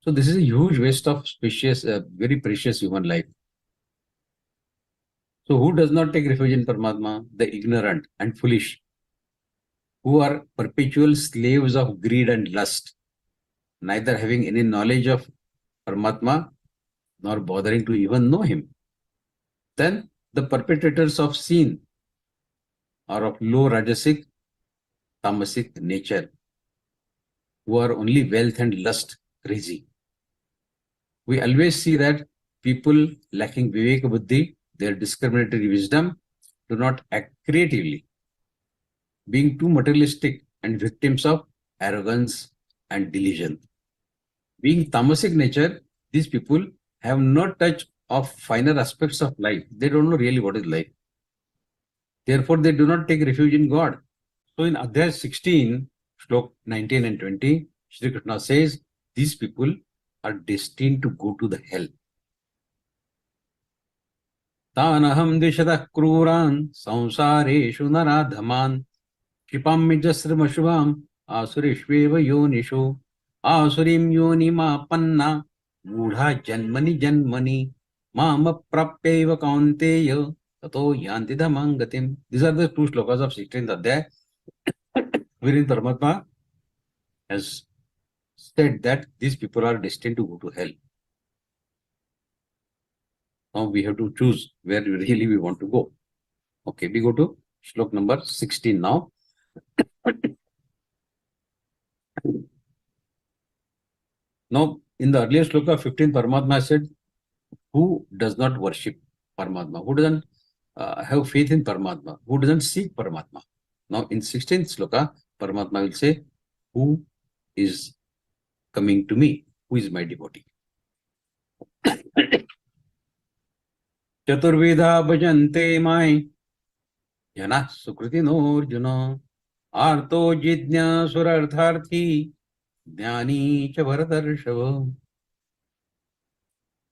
So this is a huge waste of very precious human life. So who does not take refuge in Paramatma? The ignorant and foolish, who are perpetual slaves of greed and lust, neither having any knowledge of Paramatma nor bothering to even know him. Then the perpetrators of sin are of low rajasic, tamasic nature, who are only wealth and lust crazy. We always see that people lacking Viveka Buddhi, their discriminatory wisdom, do not act creatively, being too materialistic and victims of arrogance and delusion. Being tamasic nature, these people have no touch of finer aspects of life. They don't know really what is life. Therefore, they do not take refuge in God. So in Adhyaya 16, Shlok 19 and 20, Shri Krishna says, these people are destined to go to the hell. Tanaham dishadah kruran samsareshu naradhaman kipam jasramashvam asurishveva yonishu asurim yonima panna mudha janmani janmani mama prapyeva kaunteya tato yanti dhamangatim. These are the two shlokas of 16th Adhyaya, wherein Paramatma has said that these people are destined to go to hell. Now we have to choose where really we want to go. Okay, we go to shlok number 16 now. Now, in the earlier shloka 15, Paramatma said, who does not worship Paramatma? Who doesn't have faith in Paramatma? Who doesn't seek Paramatma? Now, in 16th shloka, Paramatma will say, who is coming to me? Who is my devotee? Chaturveda bhajante mai Jana Sukriti no Arjuna Arto Jidnyasurartharthi Jnani cha Bharatarshava.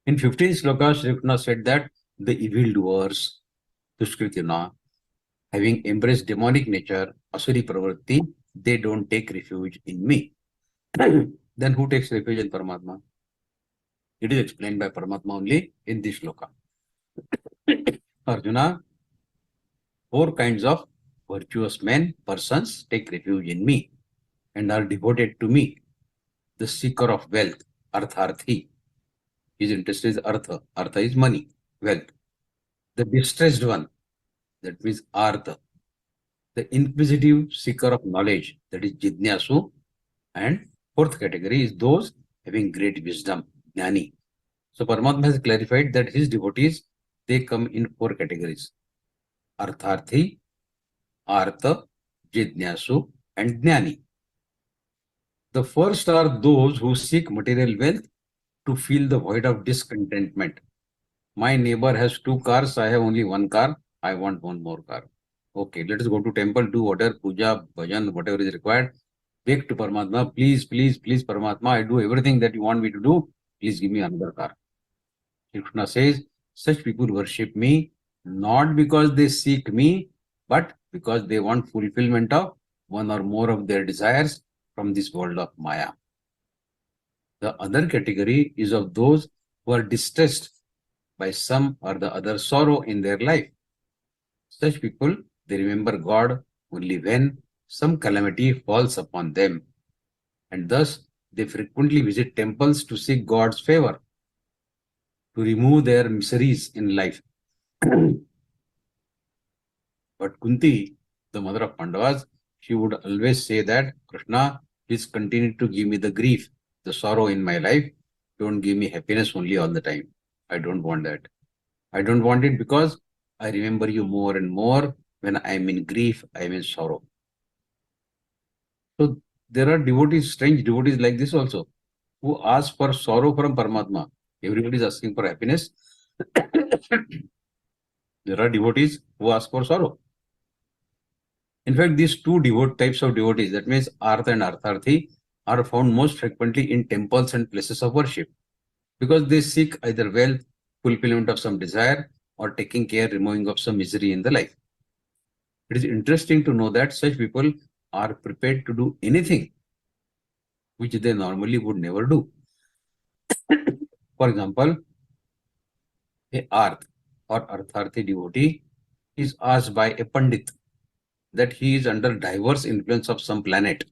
In 15th sloka, Shri Krishna said that the evildoers, Dushkritina, having embraced demonic nature, Asuri Pravritti, they don't take refuge in me. Then who takes refuge in Paramatma? It is explained by Paramatma only in this sloka. Arjuna, 4 kinds of virtuous men, persons take refuge in me and are devoted to me. The seeker of wealth, Artharthi. His interest is Artha. Artha is money, wealth. The distressed one, that means Artha. The inquisitive seeker of knowledge, that is Jidnyasu. And 4th category is those having great wisdom, Jnani. So Paramatma has clarified that his devotees, they come in 4 categories. Artharthi, Artha, Jidnyasu and Jnani. The first are those who seek material wealth to fill the void of discontentment. My neighbor has 2 cars, I have only 1 car, I want 1 more car. Okay, let us go to temple, do whatever, puja, bhajan, whatever is required. Beg to Paramatma, please, please, please, Paramatma, I do everything that you want me to do. Please give me another car. Krishna says, such people worship me not because they seek me, but because they want fulfillment of 1 or more of their desires from this world of Maya. The other category is of those who are distressed by some or the other sorrow in their life. Such people, they remember God only when some calamity falls upon them, and thus they frequently visit temples to seek God's favor, to remove their miseries in life. But Kunti, the mother of Pandavas, she would always say that, Krishna, please continue to give me the grief, the sorrow in my life. Don't give me happiness only all the time. I don't want that. I don't want it because I remember you more and more when I am in grief, I am in sorrow. So there are devotees, strange devotees like this also, who ask for sorrow from Paramatma. Everybody is asking for happiness. There are devotees who ask for sorrow. In fact, these 2 types of devotees, that means Artha and Artharthi, are found most frequently in temples and places of worship, because they seek either wealth, fulfillment of some desire, or taking care, removing of some misery in the life. It is interesting to know that such people are prepared to do anything which they normally would never do. For example, a Arth or Artharthi devotee is asked by a Pandit that he is under diverse influence of some planet.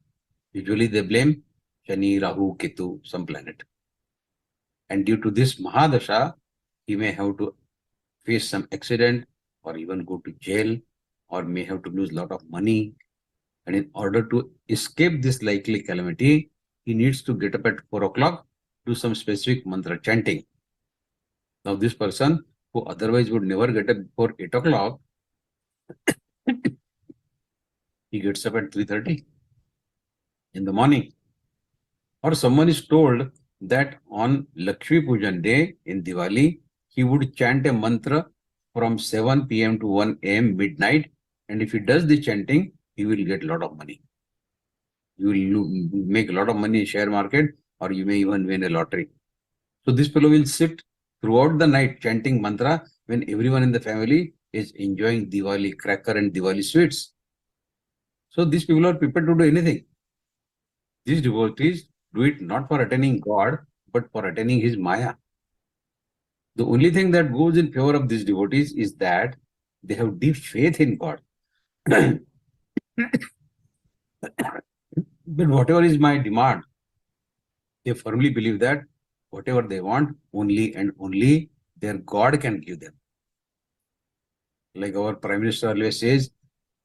Usually they blame Shani, Rahu, Ketu, some planet. And due to this Mahadasha, he may have to face some accident or even go to jail, or may have to lose a lot of money. And in order to escape this likely calamity, he needs to get up at 4 o'clock, do some specific mantra chanting. Now this person, who otherwise would never get up before 8 o'clock, he gets up at 3:30 in the morning. Or someone is told that on Lakshmi Pujan day in Diwali, he would chant a mantra from 7 p.m. to 1 a.m. midnight, and if he does the chanting, he will get a lot of money. You will make a lot of money in share market, or you may even win a lottery. So this fellow will sit throughout the night chanting mantra when everyone in the family is enjoying Diwali cracker and Diwali sweets. So these people are prepared to do anything. These devotees do it not for attaining God, but for attaining his Maya. The only thing that goes in favor of these devotees is that they have deep faith in God. But whatever is my demand, they firmly believe that whatever they want, only and only their God can give them. Like our Prime Minister always says,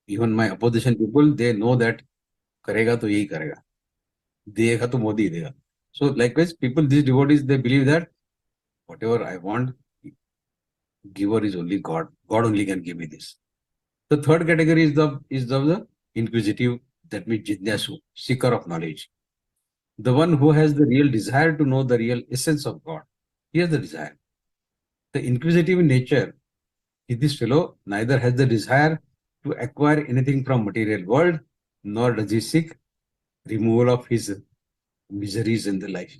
even my opposition people, they know that karega to yahi karega. Dega to Modi dega. So likewise, people, these devotees, they believe that whatever I want, giver is only God. God only can give me this. The third category is the inquisitive, that means Jidnyasu, seeker of knowledge. The one who has the real desire to know the real essence of God. He has the desire. The inquisitive nature, this fellow neither has the desire to acquire anything from material world, nor does he seek removal of his miseries in the life.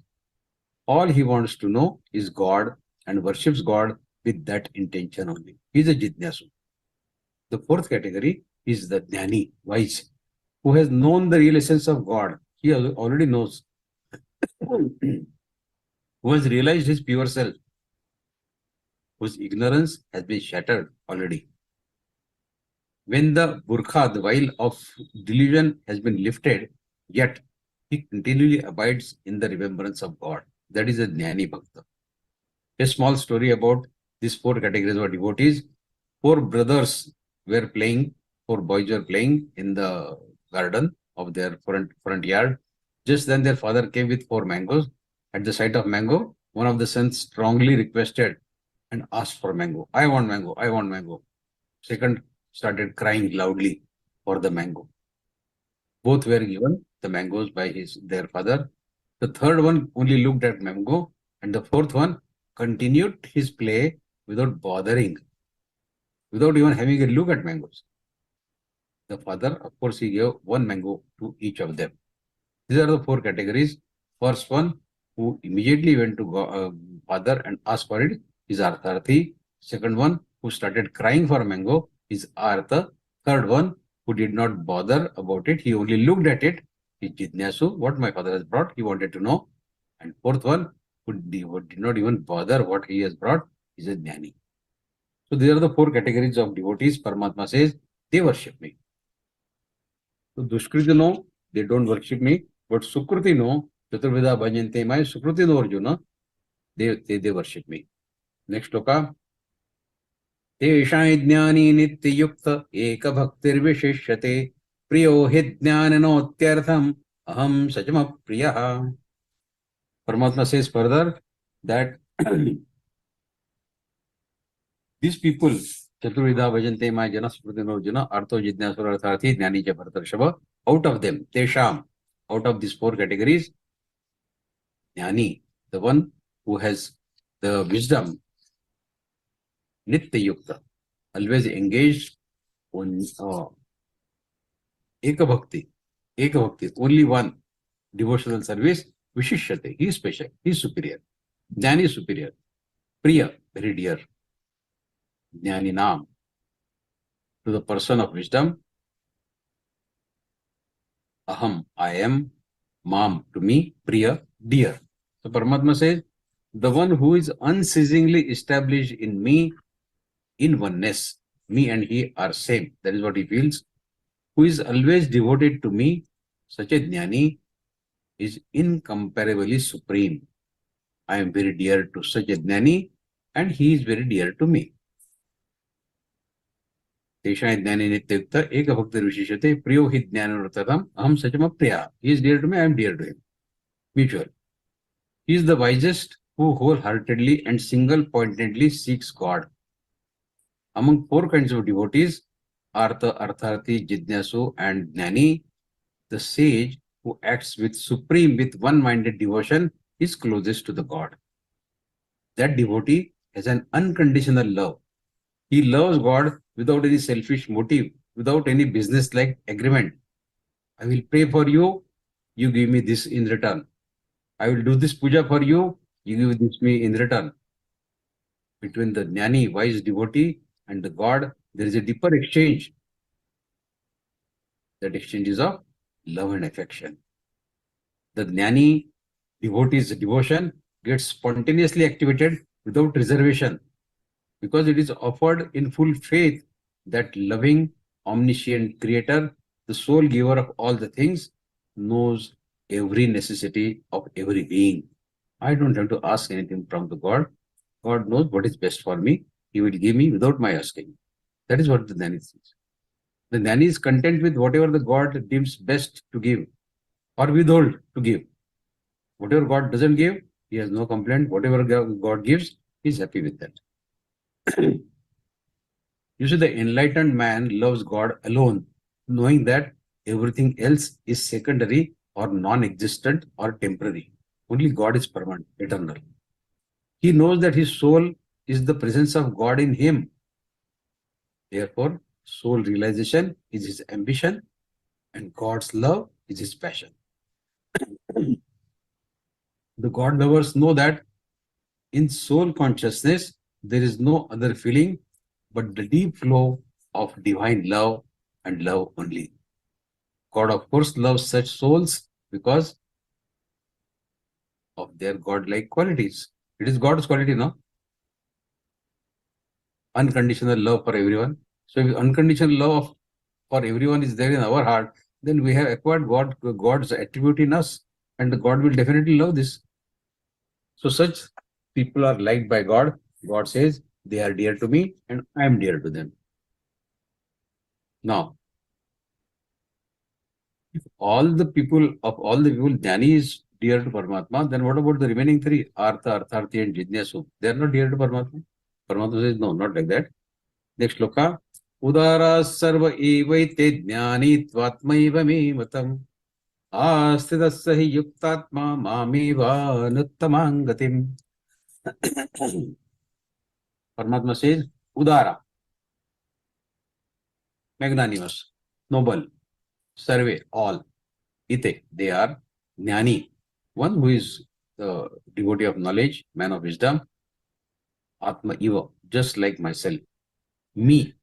All he wants to know is God and worships God with that intention only. He is a jitnyasu. The fourth category is the jnani, wise, who has known the real essence of God. He already knows. Who has realized his pure self, whose ignorance has been shattered already. When the burkha, the veil of delusion, has been lifted, yet he continually abides in the remembrance of God. That is a jnani bhakta. A small story about these four categories of devotees. Four brothers were playing, four boys were playing in the garden of their front yard. Just then their father came with 4 mangoes. At the sight of mango, one of the sons strongly requested and asked for mango. I want mango, I want mango. Second started crying loudly for the mango. Both were given the mangoes by their father. The third one only looked at mango, and the fourth one continued his play without bothering, without even having a look at mangoes. The father, of course, he gave 1 mango to each of them. These are the 4 categories. First one, who immediately went to father and asked for it, is Artharthi. Second one, who started crying for mango, is Artha. Third one, who did not bother about it, he only looked at it, is Jitnyasu. What my father has brought, he wanted to know. And fourth one, who did not even bother what he has brought, is a Jnani. So these are the 4 categories of devotees. Paramatma says, they worship me. So Dushkriti no, they don't worship me, but Sukruti no, Chaturveda Bhajante Mai, Sukruti no Arjuna, they worship me. Next shloka. Teshai jnani nityayukta eka bhaktir visheshyate priyo hi jnananotyartham aham sajama priyaha. Paramatma says further that these people, Chaturveda Bhajante Mai Jana Sukruti no Arjuna, Artho Jitnyasura Artharthi Jnani Cha Bhartarshava, out of them, Tesham, out of these 4 categories, Jnani, the one who has the wisdom, Nitya Yukta, always engaged on Eka Bhakti, only one devotional service, Vishishyate, he is special, he is superior. Jnani is superior. Priya, very dear. Jnani Nam, to the person of wisdom. Aham, I am. Mam, to me. Priya, dear. So Paramatma says, the one who is unceasingly established in me, in oneness, me and he are same. That is what he feels. Who is always devoted to me, such a jnani is incomparably supreme. I am very dear to such a jnani and he is very dear to me. Teshai jnani nityukta eka bhaktir vishishate priyo hi jnananurtatam aham sachama priya. He is dear to me, I am dear to him. Mutual. He is the wisest who wholeheartedly and single-pointedly seeks God. Among 4 kinds of devotees, Artha, Artharthi, Jitnyasu and Jnani, the sage who acts with one-minded devotion is closest to the God. That devotee has an unconditional love. He loves God without any selfish motive, without any business-like agreement. I will pray for you, you give me this in return. I will do this puja for you, you give this me in return. Between the jnani, wise devotee, and the God, there is a deeper exchange. That exchange is of love and affection. The jnani devotee's devotion gets spontaneously activated without reservation because it is offered in full faith that loving, omniscient creator, the sole giver of all the things, knows every necessity of every being. I don't have to ask anything from the God. God knows what is best for me. He will give me without my asking. That is what the jnani says. The jnani is content with whatever the God deems best to give or withhold to give. Whatever God doesn't give, he has no complaint. Whatever God gives, he is happy with that. You see, the enlightened man loves God alone, knowing that everything else is secondary or non-existent or temporary. Only God is permanent, eternal. He knows that his soul is the presence of God in him. Therefore, soul realization is his ambition, and God's love is his passion. The God lovers know that in soul consciousness, there is no other feeling but the deep flow of divine love and love only. God, of course, loves such souls because of their God-like qualities. It is God's quality, no? Unconditional love for everyone. So if unconditional love for everyone is there in our heart, then we have acquired God's attribute in us, and God will definitely love this. So such people are liked by God. God says they are dear to me and I am dear to them. Now, if all the people Jnani is dear to Paramatma, then what about the remaining three? Artha, Artharthi and Jidnyasu. They are not dear to Paramatma. Paramatma says no, not like that. Next shloka. Udara sarva evaite jnani tvatmaiva me matam. Astidasya hi yuktatma mameva nuttamangatim. Paramatma says, Udara, magnanimous, noble, survey, all, ite, they are jnani, one who is the devotee of knowledge, man of wisdom, atma eva, just like myself, me,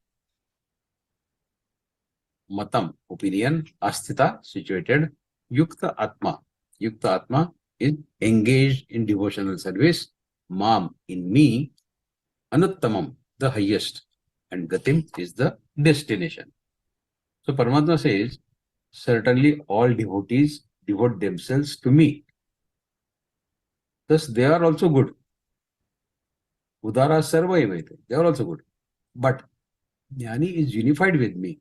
matam, opinion, asthita, situated, yukta atma is engaged in devotional service, mam, in me, anuttamam, the highest, and gatim is the destination. So Paramatma says, certainly all devotees devote themselves to me. Thus they are also good. Udara sarva evaite, they are also good. But Jnani is unified with me.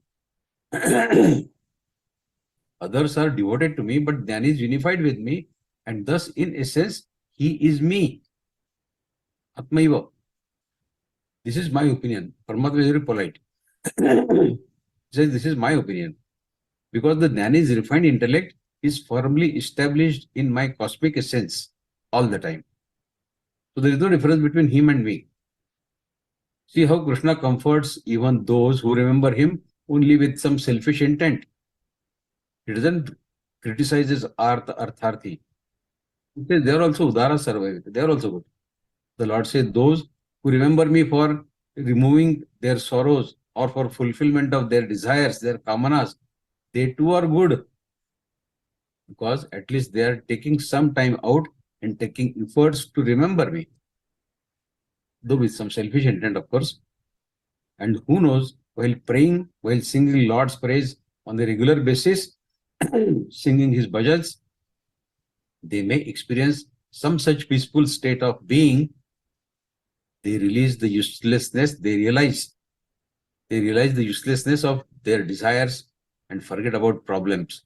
Others are devoted to me, but Jnani is unified with me, and thus in essence, he is me. Atmaiva. This is my opinion. Paramatma is very polite. He says, this is my opinion. Because the Jnani's refined intellect is firmly established in my cosmic essence all the time. So there is no difference between him and me. See how Krishna comforts even those who remember him only with some selfish intent. He doesn't criticize his Artharthi. He says they are also Udara Sarva, they are also good. The Lord says those who remember me for removing their sorrows or for fulfillment of their desires, their kamanas, they too are good. Because at least they are taking some time out and taking efforts to remember me. Though with some selfish intent, of course. And who knows, while praying, while singing Lord's praise on a regular basis, singing his bhajans, they may experience some such peaceful state of being. They release the uselessness, they realize the uselessness of their desires and forget about problems.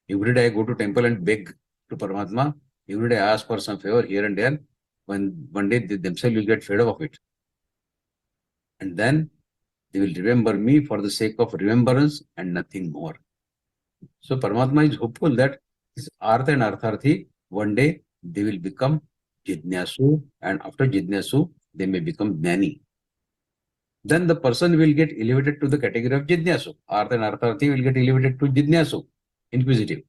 Every day I go to temple and beg to Paramatma. Every day I ask for some favor here and there. When one day they themselves will get fed up of it. And then they will remember me for the sake of remembrance and nothing more. So Paramatma is hopeful that this Artha and Artharthi, one day they will become Jidnyasu, and after Jidnyasu, they may become Jnani. Then the person will get elevated to the category of Jidnyasu. Artha and Artharthi will get elevated to Jidnyasu, inquisitive,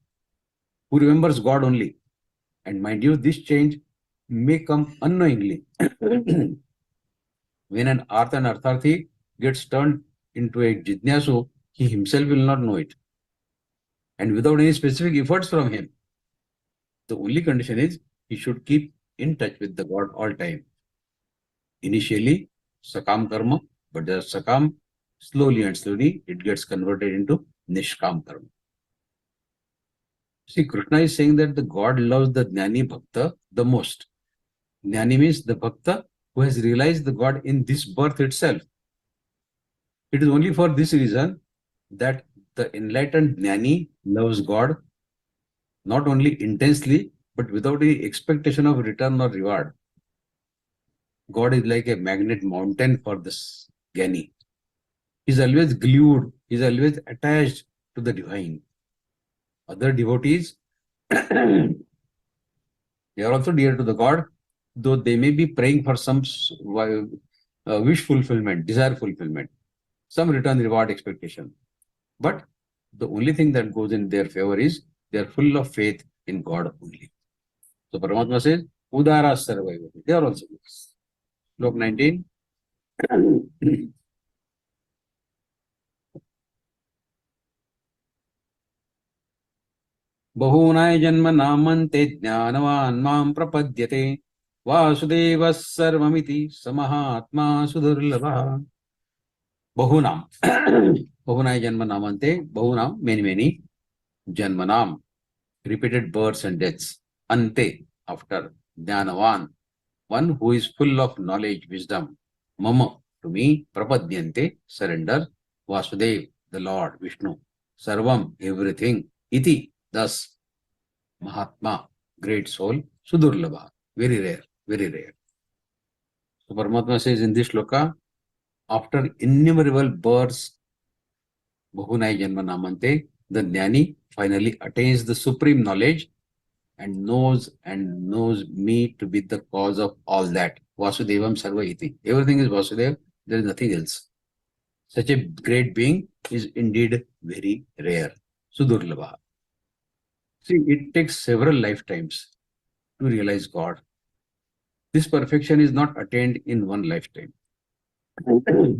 who remembers God only. And mind you, this change may come unknowingly. When an Artha and Artharthi gets turned into a Jidnyasu, he himself will not know it. And without any specific efforts from him. The only condition is he should keep in touch with the God all time. Initially, Sakam Karma, but the Sakam, slowly and slowly, it gets converted into Nishkam Karma. See, Krishna is saying that the God loves the Jnani Bhakta the most. Jnani means the Bhakta who has realized the God in this birth itself. It is only for this reason that the enlightened Jnani loves God not only intensely, but without any expectation of return or reward. God is like a magnet mountain for this Jnani. He is always glued, he is always attached to the divine. Other devotees, they are also dear to the God, though they may be praying for some wish fulfillment, desire fulfillment. some return reward expectation. But the only thing that goes in their favor is they are full of faith in God only. So Paramatma says, Udara Sarvaiva. They are also good. Slok 19. Bahunai janma namante jnanavan mam prapadyate Vasudevas sarvamiti samahatma sudurlabha. Bahunam. Bahunai janma namante. Bahunam, many. Janmanam, repeated births and deaths. Ante, after. Jnanavan, one who is full of knowledge, wisdom. Mama, to me. Prapadyante, surrender. Vasudev, the Lord, Vishnu. Sarvam, everything. Iti, thus. Mahatma, great soul. Sudurlabha, very rare. So Paramatma says in this shloka, after innumerable births, Bahunai Janma Namante, the Jnani finally attains the supreme knowledge and knows me to be the cause of all that. Vasudevam Sarva Iti. Everything is Vasudev, there is nothing else. Such a great being is indeed very rare. Sudurlabha. See, it takes several lifetimes to realize God. This perfection is not attained in one lifetime.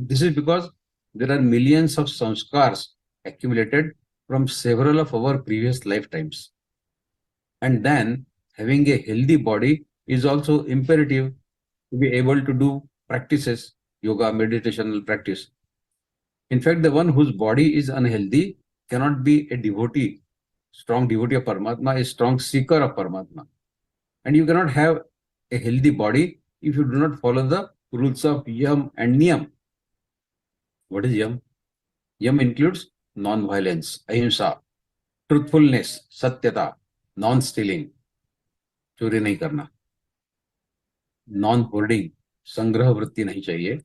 This is because there are millions of sanskars accumulated from several of our previous lifetimes. And then having a healthy body is also imperative to be able to do practices, yoga, meditational practice. In fact, the one whose body is unhealthy cannot be a devotee, strong devotee of Paramatma, a strong seeker of Paramatma. And you cannot have a healthy body if you do not follow the rules of Yam and Niyam. What is Yam? Yam includes non-violence, ahimsa, truthfulness, satyata, non-stealing, चोरी नहीं करना, non-hoarding, संग्रह वृत्ति नहीं चाहिए,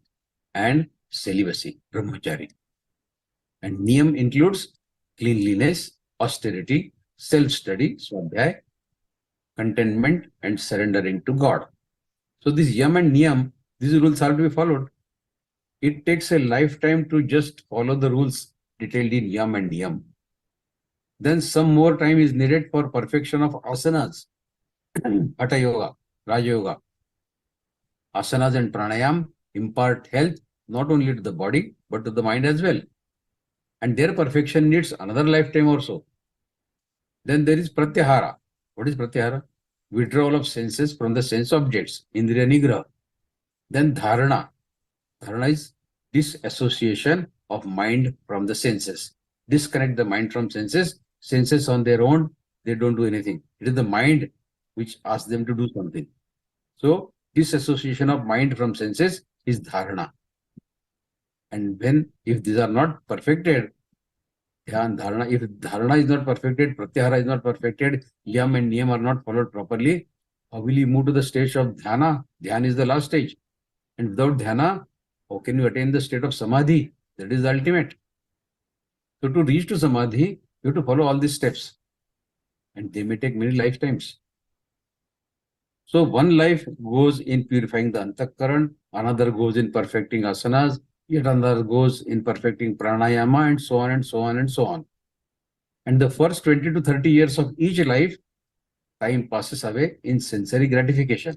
and celibacy, brahmachari. And niyam includes cleanliness, austerity, self-study, swadhyay, contentment, and surrendering to God. So this yam and niyam, these rules are to be followed. It takes a lifetime to just follow the rules detailed in yam and niyam. Then some more time is needed for perfection of asanas, Hatha Yoga, Raja Yoga. Asanas and pranayam impart health not only to the body but to the mind as well. And their perfection needs another lifetime also. Then there is pratyahara. What is pratyahara? Withdrawal of senses from the sense objects, indriya nigraha. Then dharana. Dharana is disassociation of mind from the senses. Disconnect the mind from senses. Senses on their own, they don't do anything. It is the mind which asks them to do something. So, disassociation of mind from senses is dharana. And if these are not perfected, dhyan, dharana, if dharana is not perfected, pratyahara is not perfected, yam and niyam are not followed properly, how will you move to the stage of dhyana? Dhyan is the last stage. And without dhyana, how can you attain the state of samadhi? That is the ultimate. So to reach to samadhi, you have to follow all these steps. And they may take many lifetimes. So one life goes in purifying the antakaran, another goes in perfecting asanas, yet another goes in perfecting pranayama, and so on and so on and so on. And the first 20 to 30 years of each life, time passes away in sensory gratification.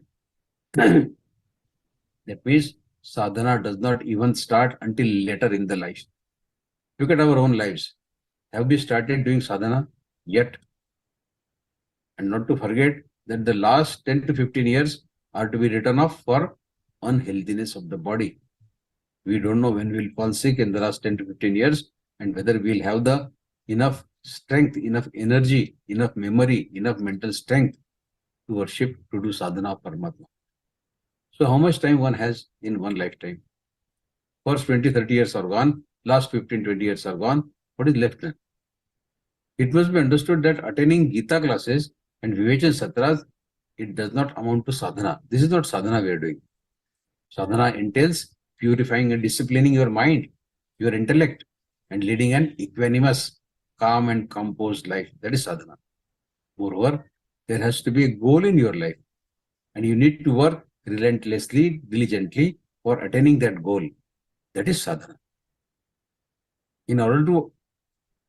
That means sadhana does not even start until later in the life. Look at our own lives. Have we started doing sadhana yet? And not to forget that the last 10 to 15 years are to be written off for unhealthiness of the body. We don't know when we'll fall sick in the last 10 to 15 years and whether we'll have the enough strength, enough energy, enough memory, enough mental strength to worship, to do sadhana of Paramatma. So how much time one has in one lifetime? First 20, 30 years are gone. Last 15, 20 years are gone. What is left then? It must be understood that attending Geeta classes and Vivechan Satras, it does not amount to sadhana. This is not sadhana we are doing. Sadhana entails purifying and disciplining your mind, your intellect, and leading an equanimous, calm and composed life. That is sadhana. Moreover, there has to be a goal in your life, and you need to work relentlessly, diligently for attaining that goal. That is sadhana. In order to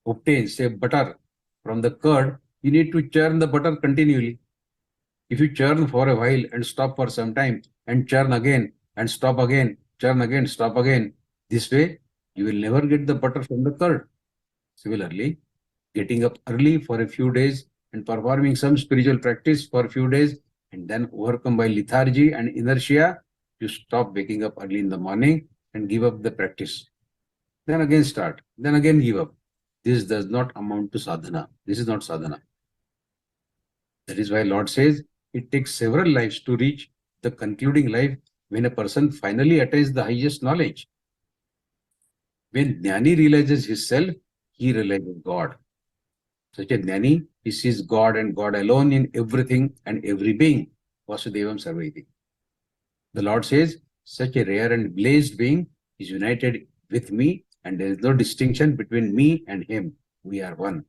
obtain, say, butter from the curd, you need to churn the butter continually. If you churn for a while and stop for some time and churn again and stop again, churn again, stop again, this way you will never get the butter from the curd. Similarly, getting up early for a few days and performing some spiritual practice for a few days and then overcome by lethargy and inertia, you stop waking up early in the morning and give up the practice. Then again start, then again give up. This does not amount to sadhana. This is not sadhana. That is why Lord says it takes several lives to reach the concluding life when a person finally attains the highest knowledge. When Jnani realizes his self, he realizes God. Such a Jnani, he sees God and God alone in everything and every being. Vasudevam Sarveti. The Lord says, such a rare and blessed being is united with me, and there is no distinction between me and him. We are one.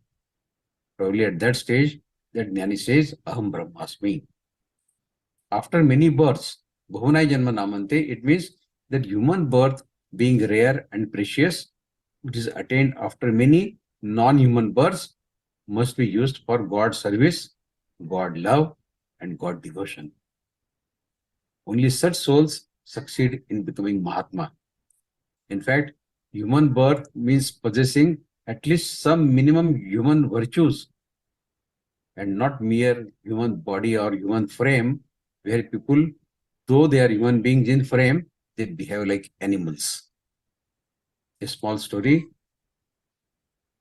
Probably at that stage, that Jnani says, Aham Brahmasmi. After many births, Bhuvanayi Janma Namante, it means that human birth being rare and precious, it is attained after many non-human births, must be used for God service, God love, and God devotion. Only such souls succeed in becoming Mahatma. In fact, human birth means possessing at least some minimum human virtues and not mere human body or human frame, where people, though they are human beings in frame, they behave like animals. A small story,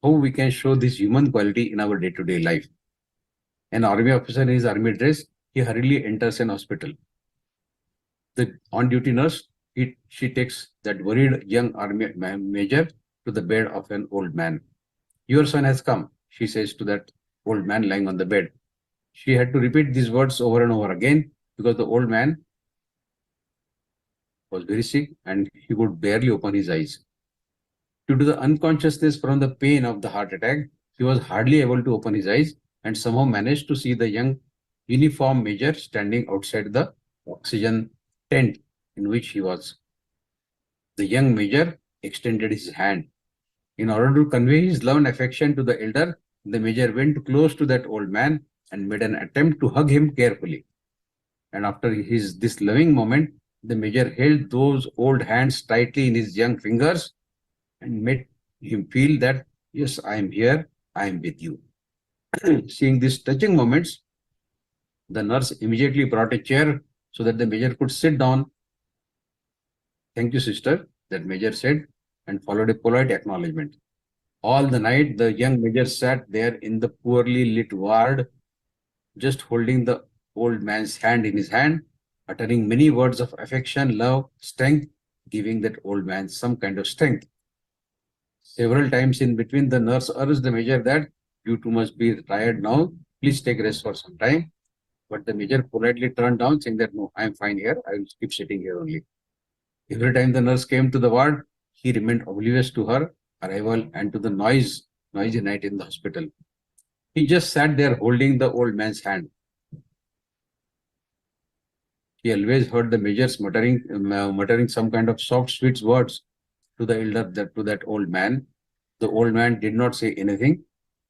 how we can show this human quality in our day-to-day life. An army officer in his army dress, he hurriedly enters an hospital. The on-duty nurse, she takes that worried young army major to the bed of an old man. Your son has come, she says to that old man lying on the bed. She had to repeat these words over and over again because the old man was very sick and he could barely open his eyes. Due to the unconsciousness from the pain of the heart attack, he was hardly able to open his eyes and somehow managed to see the young uniform major standing outside the oxygen tent in which he was. The young major extended his hand. In order to convey his love and affection to the elder, the major went close to that old man and made an attempt to hug him carefully. And after this loving moment, the major held those old hands tightly in his young fingers and made him feel that, yes, I am here, I am with you. Seeing these touching moments, the nurse immediately brought a chair so that the major could sit down. Thank you, sister, that major said, and followed a polite acknowledgement. All the night, the young major sat there in the poorly lit ward, just holding the old man's hand in his hand, uttering many words of affection, love, strength, giving that old man some kind of strength. Several times in between, the nurse urged the major that, you too must be tired now, please take rest for some time. But the major politely turned down, saying that, no, I am fine here, I will keep sitting here only. Every time the nurse came to the ward, he remained oblivious to her arrival and to the noisy night in the hospital. He just sat there holding the old man's hand. He always heard the majors muttering some kind of soft, sweet words to the elder, to that old man. The old man did not say anything,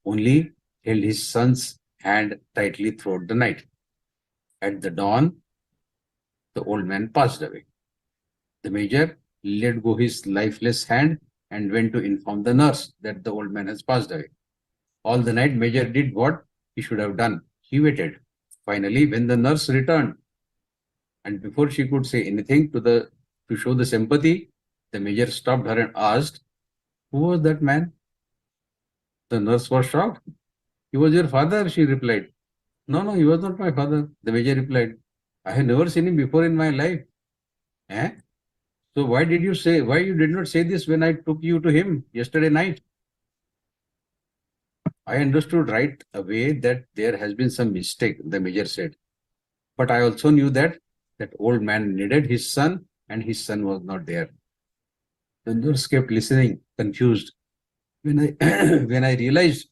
only held his son's hand tightly throughout the night. At the dawn, the old man passed away. The major let go his lifeless hand and went to inform the nurse that the old man has passed away. All the night, major did what he should have done. He waited. Finally, when the nurse returned, and before she could say anything to show the sympathy, the major stopped her and asked, who was that man? The nurse was shocked. He was your father, she replied. No, he was not my father. The major replied, I have never seen him before in my life. Eh? So why you did not say this when I took you to him yesterday night? I understood right away that there has been some mistake, the major said. But I also knew that old man needed his son and his son was not there. The nurse kept listening, confused. When I realized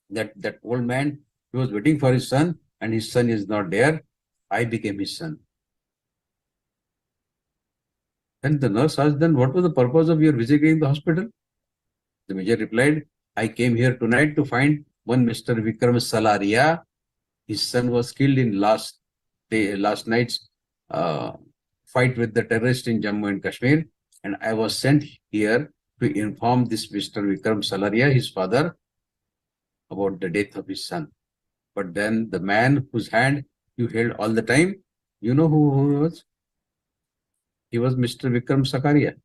that old man, he was waiting for his son and his son is not there, I became his son. Then the nurse asked, then what was the purpose of your visiting the hospital? The Major replied, I came here tonight to find one Mr. Vikram Salaria. His son was killed in last night's fight with the terrorists in Jammu and Kashmir. And I was sent here to inform this Mr. Vikram Salaria, his father, about the death of his son. But then the man whose hand you held all the time, you know who he was? He was Mr. Vikram Sakaria.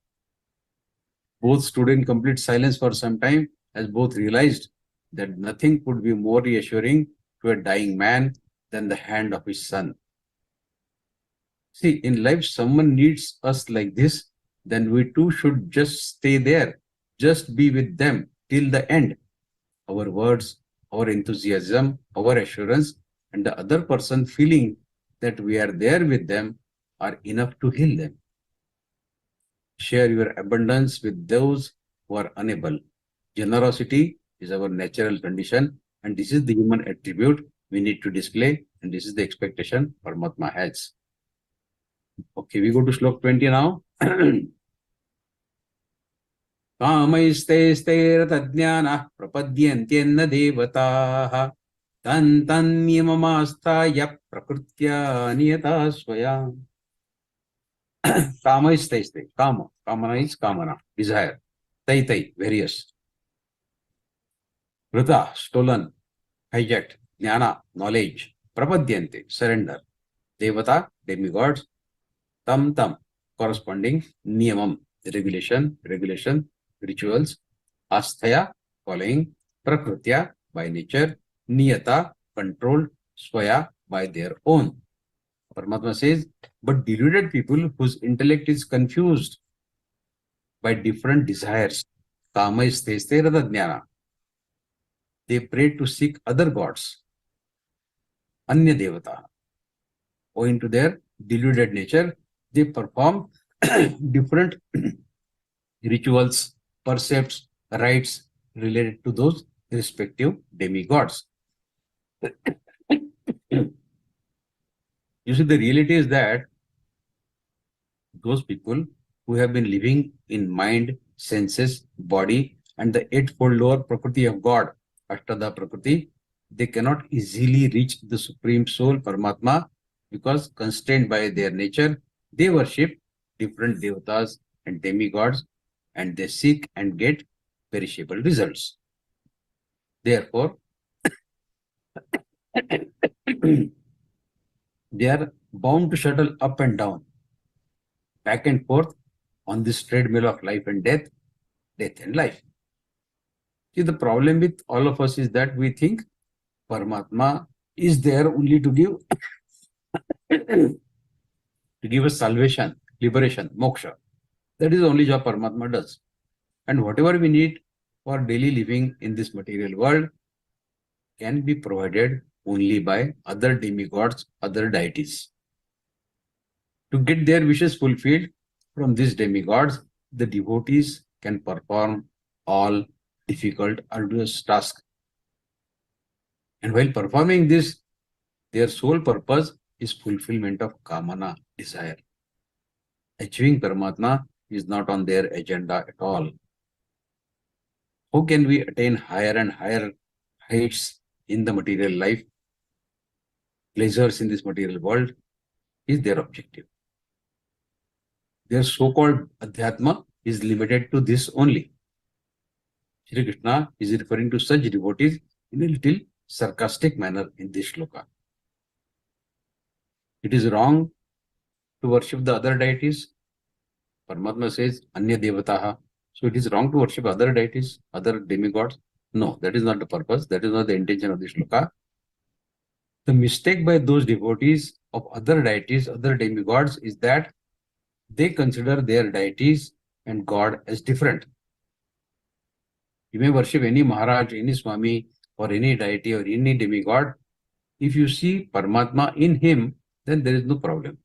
Both stood in complete silence for some time, as both realized that nothing could be more reassuring to a dying man than the hand of his son. See, in life, someone needs us like this, then we too should just stay there, just be with them till the end. Our words, our enthusiasm, our assurance, and the other person feeling that we are there with them are enough to heal them. Share your abundance with those who are unable. Generosity is our natural condition, and this is the human attribute we need to display, and this is the expectation Paramatma has. Okay, we go to Shlok 20 now. Kamaistaistairtadjnana prapadyantyena devataha tantanyamamastaya prakrutya niyata swayam. Kamaistaistair, kama, kamana is kamana, desire. Tai, various. Vrita, stolen, hijacked. Jnana, knowledge. Prapadyante, surrender. Devata, demigods. Tam, corresponding. Niyamam, regulation, rituals. Asthaya, following. Prakrutya, by nature. Niyata, controlled. Swaya, by their own. Paramatma says, but deluded people whose intellect is confused by different desires, kama isteste radha, they pray to seek other gods, anya devata. Owing to their deluded nature, they perform different rituals, precepts, rites related to those respective demigods. You see, the reality is that those people who have been living in mind, senses, body, and the eightfold lower Prakriti of God, Ashtada Prakriti, they cannot easily reach the Supreme Soul, Paramatma, because constrained by their nature, they worship different devatas and demigods, and they seek and get perishable results. Therefore, they are bound to shuttle up and down, back and forth on this treadmill of life and death and life. See, the problem with all of us is that we think Paramatma is there only to give to give us salvation, liberation, moksha. That is the only job Paramatma does. And whatever we need for daily living in this material world can be provided only by other demigods, other deities. To get their wishes fulfilled from these demigods, the devotees can perform all difficult, arduous tasks. And while performing this, their sole purpose is fulfillment of kamana, desire. Achieving Paramatma is not on their agenda at all. How can we attain higher and higher heights in the material life? Pleasures in this material world is their objective. Their so-called Adhyatma is limited to this only. Shri Krishna is referring to such devotees in a little sarcastic manner in this shloka. It is wrong to worship the other deities. Paramatma says, Anya Devataha. So it is wrong to worship other deities, other demigods. No, that is not the purpose. That is not the intention of this shloka. The mistake by those devotees of other deities, other demigods, is that they consider their deities and God as different. You may worship any Maharaj, any Swami, or any deity or any demigod. If you see Paramatma in him, then there is no problem.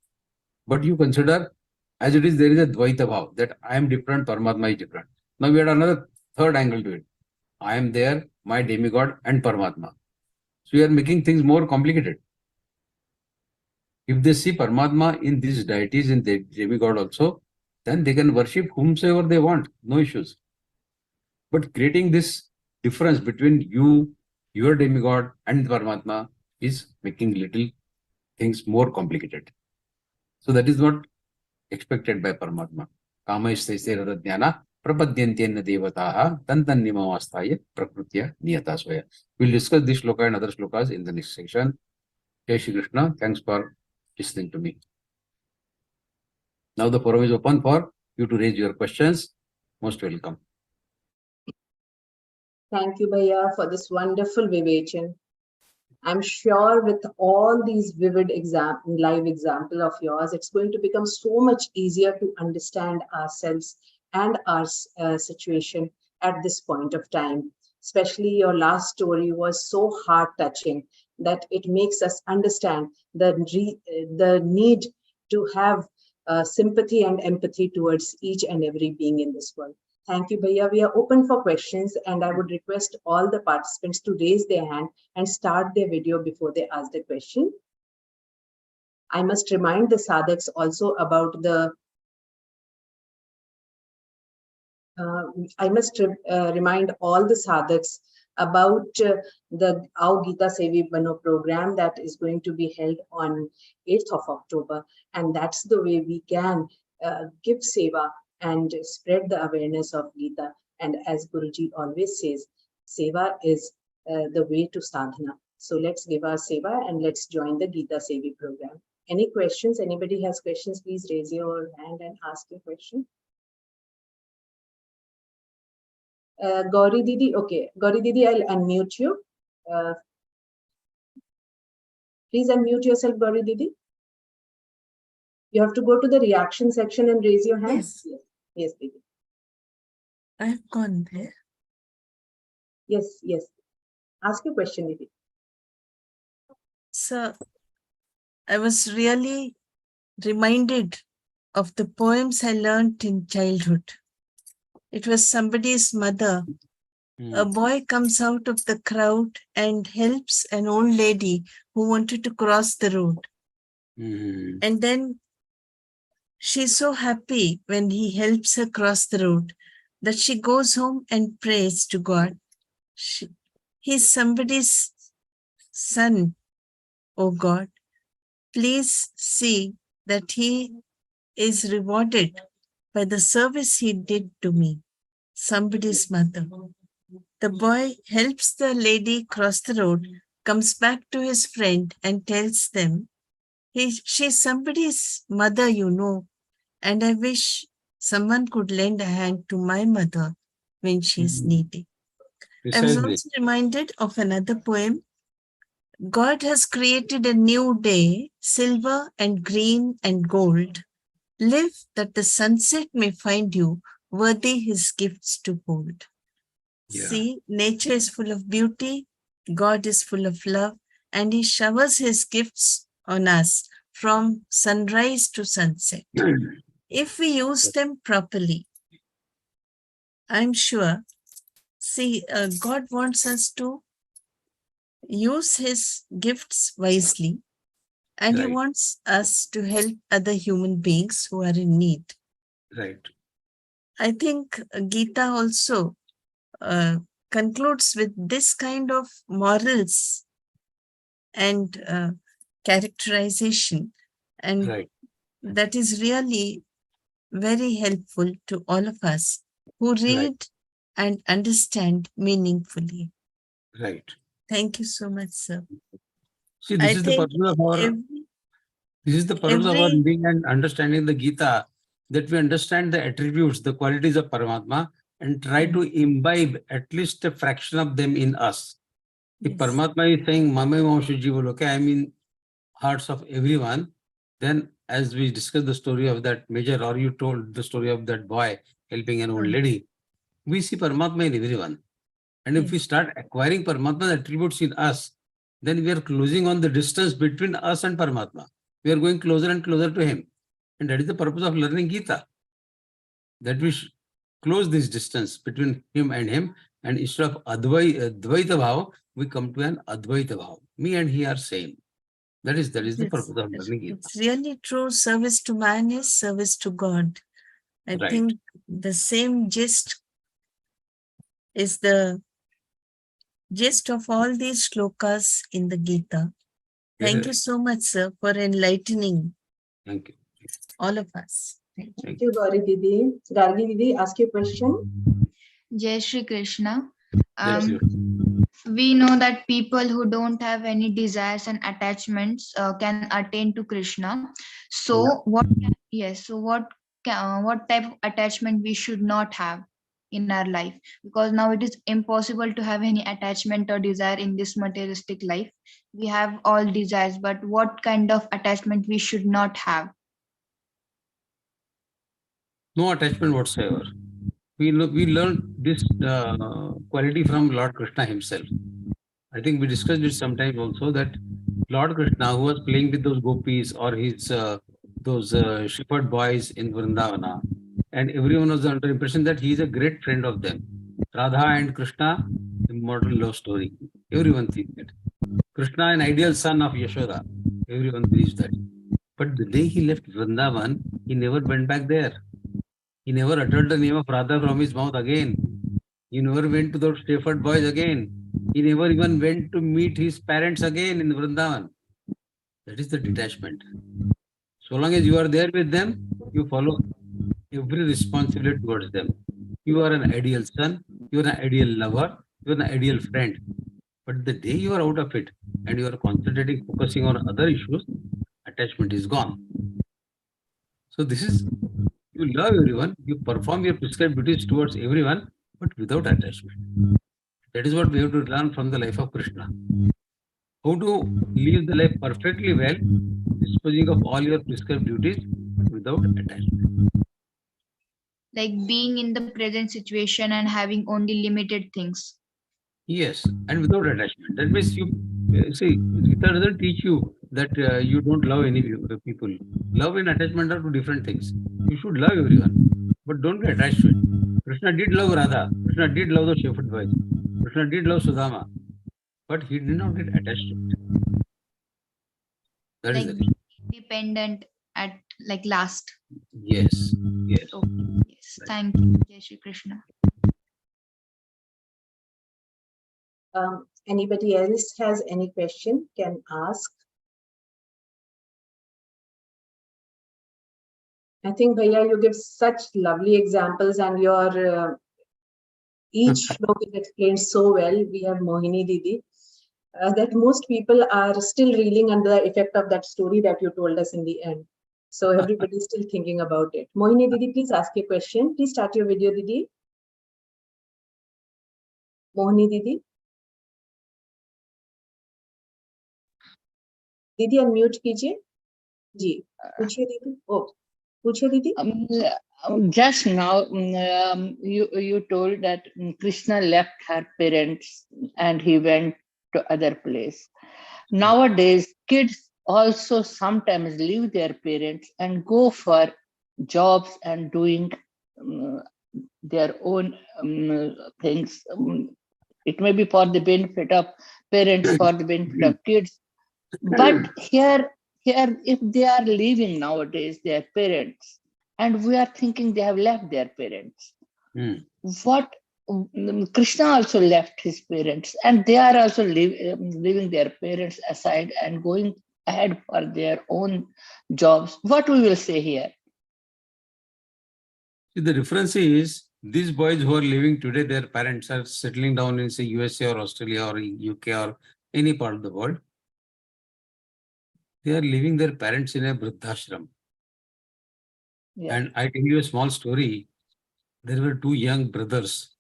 But you consider, as it is, there is a Dvaita Bhav, that I am different, Paramatma is different. Now we had another third angle to it. I am there, my demigod, and Paramatma. So we are making things more complicated. If they see Paramatma in these deities, in the demigod also, then they can worship whomsoever they want, no issues. But creating this difference between you, your demigod, and Paramatma is making little things more complicated. So that is not expected by Paramatma. Kama istaisera jnana prapadyantyena devataha tantannimavastaya prakrutya niyata swaya. We'll discuss this shloka and other shlokas in the next section. Jai Shri Krishna. Thanks for listening to me. Now the forum is open for you to raise your questions. Most welcome. Thank you, Bhaiya, for this wonderful vivation. I'm sure with all these vivid live example of yours, it's going to become so much easier to understand ourselves and our situation at this point of time. Especially your last story was so heart-touching that it makes us understand the need to have sympathy and empathy towards each and every being in this world. Thank you, Bhaiya. We are open for questions, and I would request all the participants to raise their hand and start their video before they ask the question. I must remind the sadhaks also about the remind all the sadhaks about the Aao Geeta Sevi Bano program that is going to be held on 8th of October. And that's the way we can give seva and spread the awareness of Geeta. And as Guruji always says, seva is the way to sadhana. So let's give our seva and let's join the Geeta Sevi program. Any questions? Anybody has questions? Please raise your hand and ask your question. Gauri Didi, okay. Gauri Didi, I'll unmute you. Please unmute yourself, Gauri Didi. You have to go to the reaction section and raise your hand. Yes. Yes, Didi. I've gone there. Yes, yes. Ask your question, Didi. So I was really reminded of the poems I learned in childhood. It was somebody's mother. A boy comes out of the crowd and helps an old lady who wanted to cross the road. And then she's so happy when he helps her cross the road that she goes home and prays to God. He's somebody's son, oh God. Please see that he is rewarded by the service he did to me, somebody's mother. The boy helps the lady cross the road, comes back to his friend and tells them, she's somebody's mother, you know, and I wish someone could lend a hand to my mother when she's needy. I was also reminded of another poem. God has created a new day, silver and green and gold. Live that the sunset may find you worthy his gifts to hold. Yeah. See, nature is full of beauty, God is full of love, and he showers his gifts on us from sunrise to sunset. If we use them properly, I'm sure, see, God wants us to use his gifts wisely, and he wants us to help other human beings who are in need. Right. I think Geeta also concludes with this kind of morals and characterization, and that is really very helpful to all of us who read and understand meaningfully. Right. Thank you so much, sir. See, this is the purpose of our reading and understanding the Gita, that we understand the attributes, the qualities of Paramatma, and try to imbibe at least a fraction of them in us. If Paramatma is saying, Mame Mamshu Jivaloke, I mean hearts of everyone, then as we discussed the story of that major, or you told the story of that boy helping an old lady, we see Paramatma in everyone. And if we start acquiring Paramatma's attributes in us, then we are closing on the distance between us and Paramatma. We are going closer and closer to him. And that is the purpose of learning Gita. That we close this distance between him, and instead of Dvaita Bhava, we come to an Advaita Bhava. Me and he are same. That is the purpose of learning Gita. It's really true. Service to man is service to God. I think the same gist is the gist of all these shlokas in the Gita. Thank you so much, sir, for enlightening Thank you. all of us. Thank you. Thank you, Gauri Didi. Gargi Didi, ask your question. Jai Shri Krishna. Yes, you. We know that people who don't have any desires and attachments can attain to Krishna. So what? Yes. So what type of attachment we should not have in our life? Because now it is impossible to have any attachment or desire in this materialistic life. We have all desires, but what kind of attachment we should not have? No attachment whatsoever. We learned this quality from Lord Krishna himself. I think we discussed it sometimes also, that Lord Krishna, who was playing with those gopis or his those shepherd boys in Vrindavana, and everyone was under impression that he is a great friend of them. Radha and Krishna, immortal love story. Everyone thinks that. Krishna, an ideal son of Yashoda. Everyone believes that. But the day he left Vrindavan, he never went back there. He never uttered the name of Radha from his mouth again. He never went to those shepherd boys again. He never even went to meet his parents again in Vrindavan. That is the detachment. So long as you are there with them, you follow every responsibility towards them. You are an ideal son, you are an ideal lover, you are an ideal friend. But the day you are out of it and you are concentrating, focusing on other issues, attachment is gone. So this is, you love everyone, you perform your prescribed duties towards everyone, but without attachment. That is what we have to learn from the life of Krishna. How to live the life perfectly well, disposing of all your prescribed duties, but without attachment. Like being in the present situation and having only limited things. Yes, and without attachment. That means you see, Gita doesn't teach you that you don't love any people. Love and attachment are two different things. You should love everyone, but don't get attached to it. Krishna did love Radha. Krishna did love the shepherd boys. Krishna did love Sudama, but he did not get attached to it. That is Like the reason. dependent at like last. Yes, yes. Okay. Yes. Thank you. Jai Shri Krishna. Anybody else has any question can ask. I think, Bhaiya, you give such lovely examples, and your each shlok is explained so well. We have Mohini Didi. That most people are still reeling under the effect of that story that you told us in the end. So everybody is still thinking about it. Mohini Didi, please ask your question. Please start your video, Didi. Mohini Didi. Didi unmute कीजिए. जी, पूछिए दीदी. Oh, पूछिए दीदी. Just now, you told that Krishna left her parents and he went to other place. Nowadays, kids also sometimes leave their parents and go for jobs and doing their own things. It may be for the benefit of parents, for the benefit of kids. But here, if they are leaving nowadays their parents, and we are thinking they have left their parents, what Krishna also left his parents, and they are also leaving their parents aside and going ahead for their own jobs. What we will say here? See, the difference is these boys who are living today, their parents are settling down in, say, USA or Australia or UK or any part of the world. They are leaving their parents in a Vriddhashram. Yeah. And I tell you a small story. There were two young brothers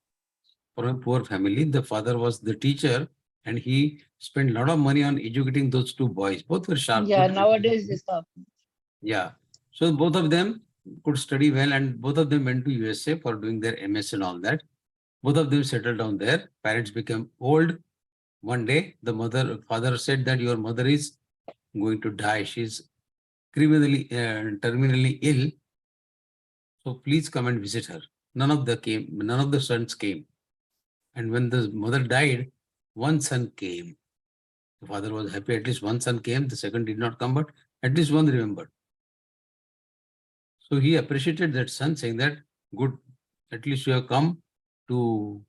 from a poor family. The father was the teacher and he spent a lot of money on educating those two boys. Both were sharp. Yeah, good nowadays this happens. Yeah. So both of them could study well and both of them went to USA for doing their MS and all that. Both of them settled down there. Parents became old. One day, the father said that your mother is going to die. She's terminally ill. So please come and visit her. None of the sons came. And when the mother died, one son came. The father was happy, at least one son came. The second did not come, but at least one remembered. So he appreciated that son, saying that, good, at least you have come to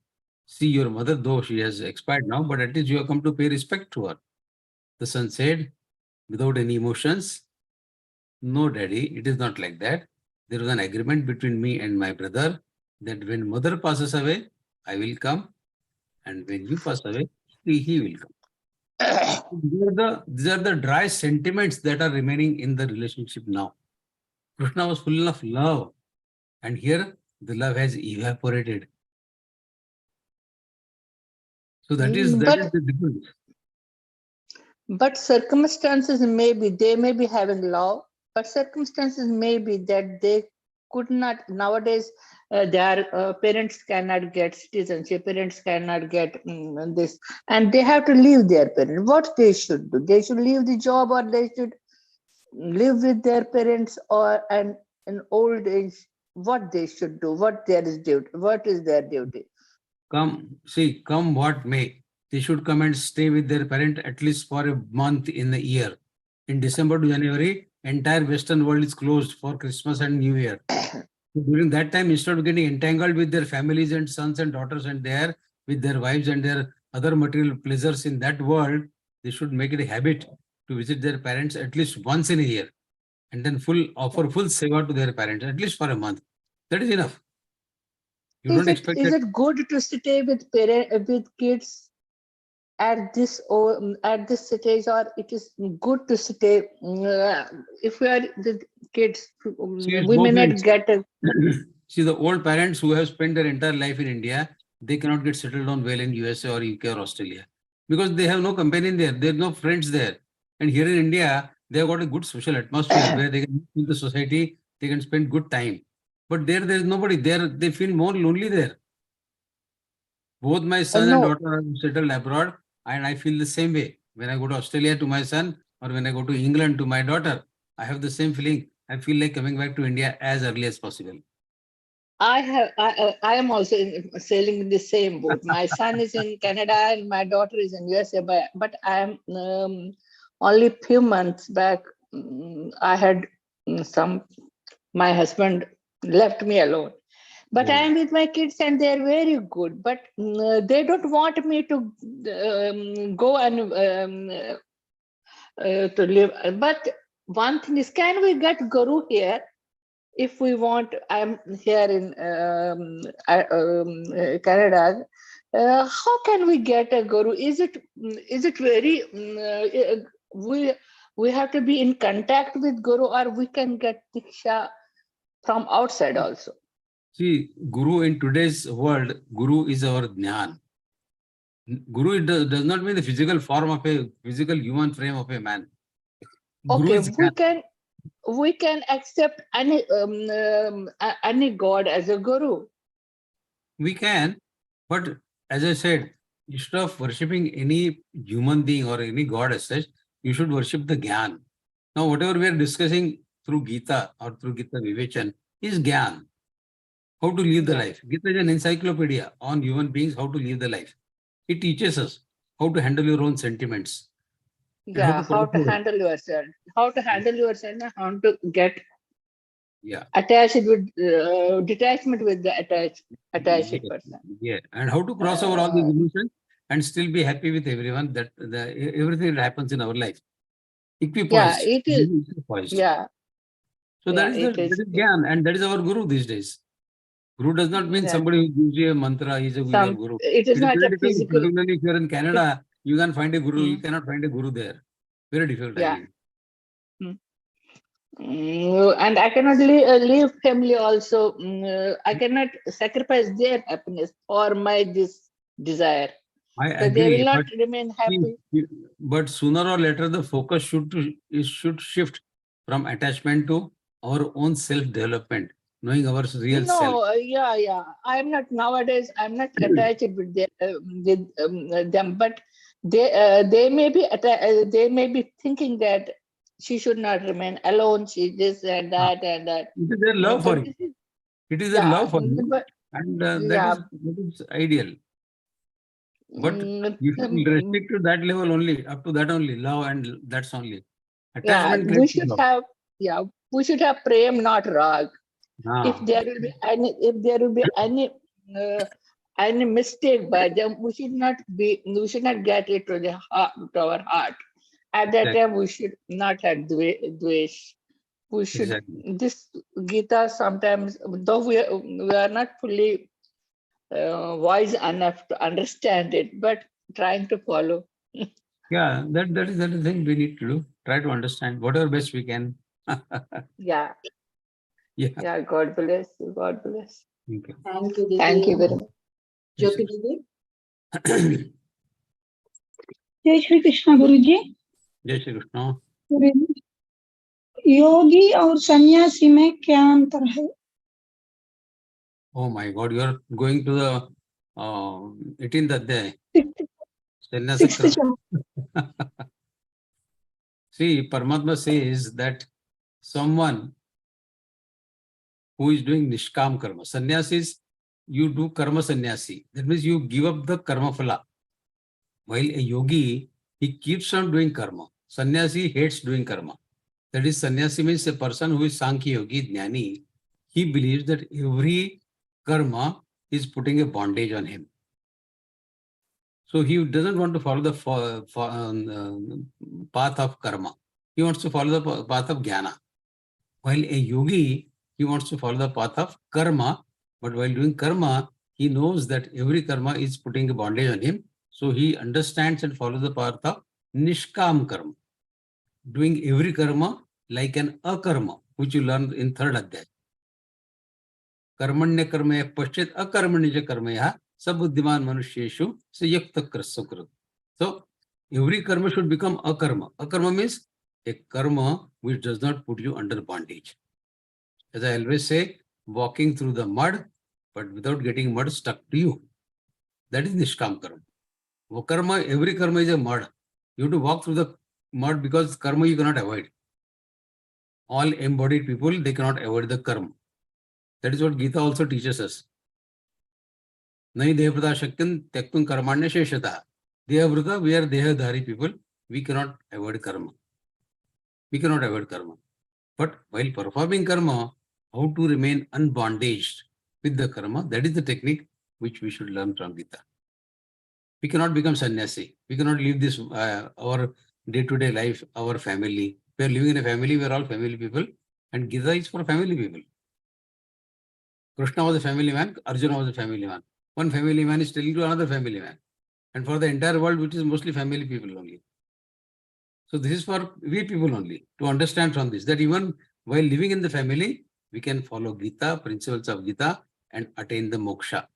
see your mother, though she has expired now, but at least you have come to pay respect to her. The son said, without any emotions, no, daddy, it is not like that. There was an agreement between me and my brother that when mother passes away, I will come, and when you pass away, he will come. These are the dry sentiments that are remaining in the relationship now. Krishna was full of love, and here the love has evaporated. So that is the difference. But circumstances may be, they may be having love, but circumstances may be that they could not, nowadays, their parents cannot get citizenship, parents cannot get this, and they have to leave their parents. What they should do? They should leave the job, or they should live with their parents, or and in old age, what they should do, what there is duty, what is their duty? Come what may. They should come and stay with their parent at least for a month in the year. In December to January, entire Western world is closed for Christmas and New Year. During that time, instead of getting entangled with their families and sons and daughters and with their wives and their other material pleasures in that world, they should make it a habit to visit their parents at least once in a year, and then offer full seva to their parents at least for a month. That is enough. You don't expect Is that. it good to stay with with kids at this stage, or it is good to stay if we are the kids? We may not get a. See, the old parents who have spent their entire life in India, they cannot get settled down well in USA or UK or Australia because they have no companion there. They have no friends there. And here in India, they have got a good social atmosphere where they can meet the society, they can spend good time. But there is nobody there. They feel more lonely there. Both my son and daughter are settled abroad, and I feel the same way. When I go to Australia to my son, or when I go to England to my daughter, I have the same feeling. I feel like coming back to India as early as possible. I am also sailing in the same boat. My son is in Canada and my daughter is in USA, but I am only few months back. I had my husband left me alone. But I am with my kids and they are very good. But they don't want me to go and to live. But one thing is, can we get Guru here? If we want, I'm here in Canada. How can we get a Guru? Is it very we have to be in contact with Guru, or we can get Diksha from outside also? See, Guru in today's world, Guru is our Jnana. Guru does not mean the physical form of a physical human frame of a man. Okay, we can accept any god as a Guru. We can, but as I said, instead of worshipping any human being or any god as such, you should worship the Gyan. Now, whatever we are discussing through Geeta or through Gita Vivechan is Gyan. How to live the life. Gita is an encyclopedia on human beings, how to live the life. It teaches us how to handle your own sentiments. Yeah, how to handle yourself. How to handle yourself and how to get attached with detachment with the attached person. Yeah, and how to cross over all these emotions and still be happy with everyone, that everything that happens in our life. Equipoised. Yeah, it is. Equipoised. Yeah. So that is Gyan, and that is our Guru these days. Guru does not mean somebody who gives you a mantra, he is a Guru. It is not a physical. Particularly if you are in Canada, you can find a Guru, you cannot find a Guru there. Very difficult. Yeah. And I cannot leave family also. I cannot sacrifice their happiness or my desire. I agree. They will not remain happy. But sooner or later, the focus should shift from attachment to our own self-development, knowing our real self. Yeah. I'm not nowadays. I'm not attached with them, but they may be they may be thinking that she should not remain alone. She this and that and that. It is their love for you. It is their love for you, and that is ideal. But you should restrict to that level only, up to that only, love, and that's only. Attachment we should have prem, not rag. If there will be any any mistake by them, we should not get it to the heart, to our heart. At that time, we should not have dvesh. We should, Exactly. this Gita sometimes, though we are not fully wise enough to understand it, but trying to follow. Yeah, that is the thing we need to do. Try to understand whatever best we can. Yeah, Yeah. yeah, God bless you, God bless. Okay. Thank you, Didi. Thank you very much. Jyoti Didi. जय श्री कृष्ण गुरु जी। जय श्री कृष्ण। योगी और सन्यासी में क्या अंतर है? Oh my God, you are going to the 18th adhyay. Sixth chapter. See, Paramatma says that someone who is doing nishkam karma, sannyasis, you do karma sannyasi. That means you give up the karma phala. While a yogi, he keeps on doing karma. Sannyasi hates doing karma. That is, sannyasi means a person who is Sankhya yogi, jnani. He believes that every karma is putting a bondage on him. So he doesn't want to follow the path of karma. He wants to follow the path of jnana. While a yogi, he wants to follow the path of karma, but while doing karma, he knows that every karma is putting a bondage on him. So he understands and follows the path of nishkam karma, doing every karma like an akarma, which you learn in third adhyay. Karmanya karmaya paschit akarmanya karmaya sabuddhiman manusheshu sayakta krasukrat. So every karma should become akarma. Akarma means a karma which does not put you under bondage. As I always say, walking through the mud, but without getting mud stuck to you. That is nishkam karma. Karma, every karma is a mud. You have to walk through the mud because karma you cannot avoid. All embodied people, they cannot avoid the karma. That is what Geeta also teaches us. Nai dehavrata shaktin tyaktum karmanya sheshata. Dehavrata, we are dehadhari people. We cannot avoid karma. We cannot avoid karma. But while performing karma, how to remain unbondaged with the karma, that is the technique which we should learn from Geeta. We cannot become sannyasi. We cannot live this, our day-to-day life, our family. We are living in a family, we are all family people. And Geeta is for family people. Krishna was a family man, Arjuna was a family man. One family man is telling to another family man. And for the entire world, which is mostly family people only. So this is for we people only, to understand from this, that even while living in the family, we can follow Geeta, principles of Geeta, and attain the moksha.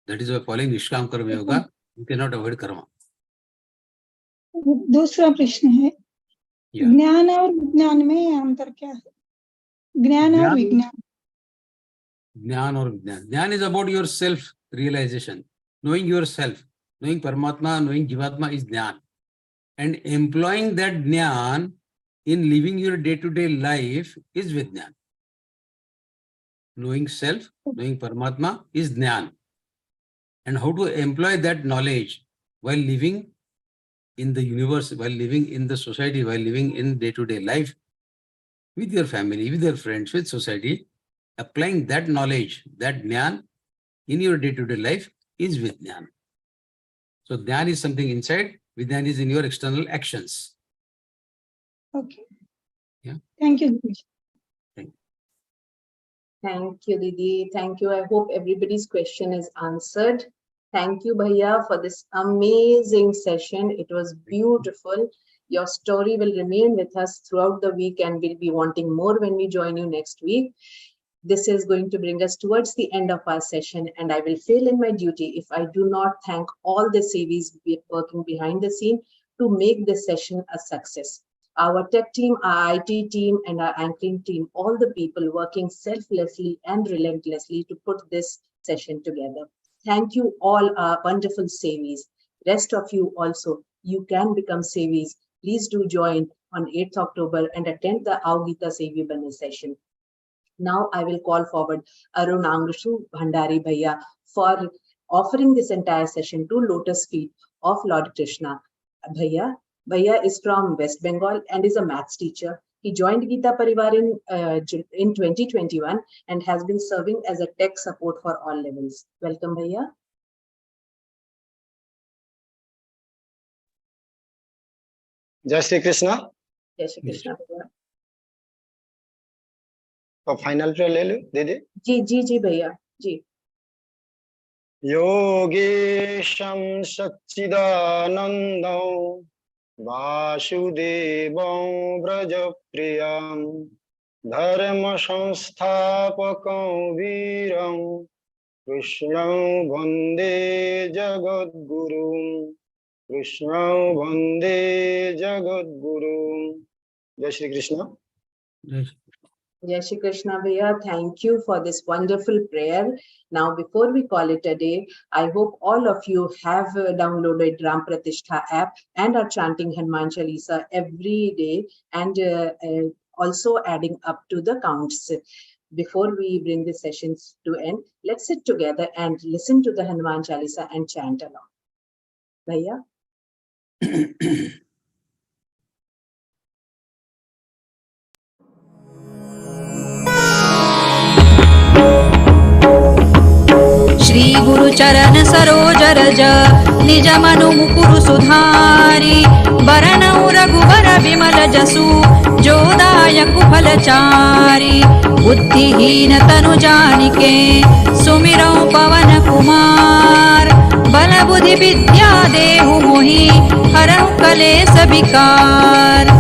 That is why following Nishkam Karma Yoga, you cannot avoid karma. दूसरा प्रश्न है, ज्ञान और विज्ञान में अंतर क्या है? ज्ञान और विज्ञान. Jnana or Vijnana. Jnana is about your self-realization. Knowing yourself, knowing Paramatma, knowing Jivatma is Jnana. And employing that Jnana in living your day-to-day life is Vijnana. Knowing self, knowing Paramatma is Jnana. And how to employ that knowledge while living in the universe, while living in the society, while living in day-to-day life, with your family, with your friends, with society, applying that knowledge, that Jnana in your day-to-day life is Vijnana. So Jnana is something inside, Vijnana is in your external actions. Okay. Yeah. Thank you. Thank you, Didi. Thank you. I hope everybody's question is answered. Thank you, Bhaiya, for this amazing session. It was beautiful. Your story will remain with us throughout the week and we'll be wanting more when we join you next week. This is going to bring us towards the end of our session, and I will fail in my duty if I do not thank all the Sevis working behind the scene to make this session a success. Our tech team, our IT team, and our anchoring team, all the people working selflessly and relentlessly to put this session together. Thank you all, our wonderful Sevis. Rest of you also, you can become Sevis. Please do join on 8th October and attend the Aao Geeta Sevi Bane session. Now I will call forward Arun Angashu Bhandari Bhaiya for offering this entire session to lotus feet of Lord Krishna. Bhaiya is from West Bengal and is a maths teacher. He joined Geeta Parivar in 2021 and has been serving as a tech support for all levels. Welcome, Bhaiya. जय श्री कृष्णा। जय श्री कृष्णा भैया। तो final पे ले लो दीदी। जी जी जी भैया जी। योगेशं सच्चिदानन्दं वासुदेवं व्रजप्रियं धर्म संस्थापकं वीरं कृष्णं वन्दे जगद्गुरुं कृष्णं वन्दे जगद्गुरुं। जय Shri Krishna. Jai Shri Krishna Bhaiya, thank you for this wonderful prayer. Now, before we call it a day, I hope all of you have downloaded Ram Pratishtha app and are chanting Hanuman Chalisa every day and also adding up to the counts. Before we bring the sessions to end, let's sit together and listen to the Hanuman Chalisa and chant along. Bhaiya. Shri गुरु चरण सरोज रज निज मनु मुकुरु सुधारी बरनउ रघुबर विमल जसु जो दायकु फलचारी बुद्धिहीन तनु जानिके सुमिरौ पवन कुमार बल बुद्धि विद्या देहु मोहि हरहु कलेस विकार।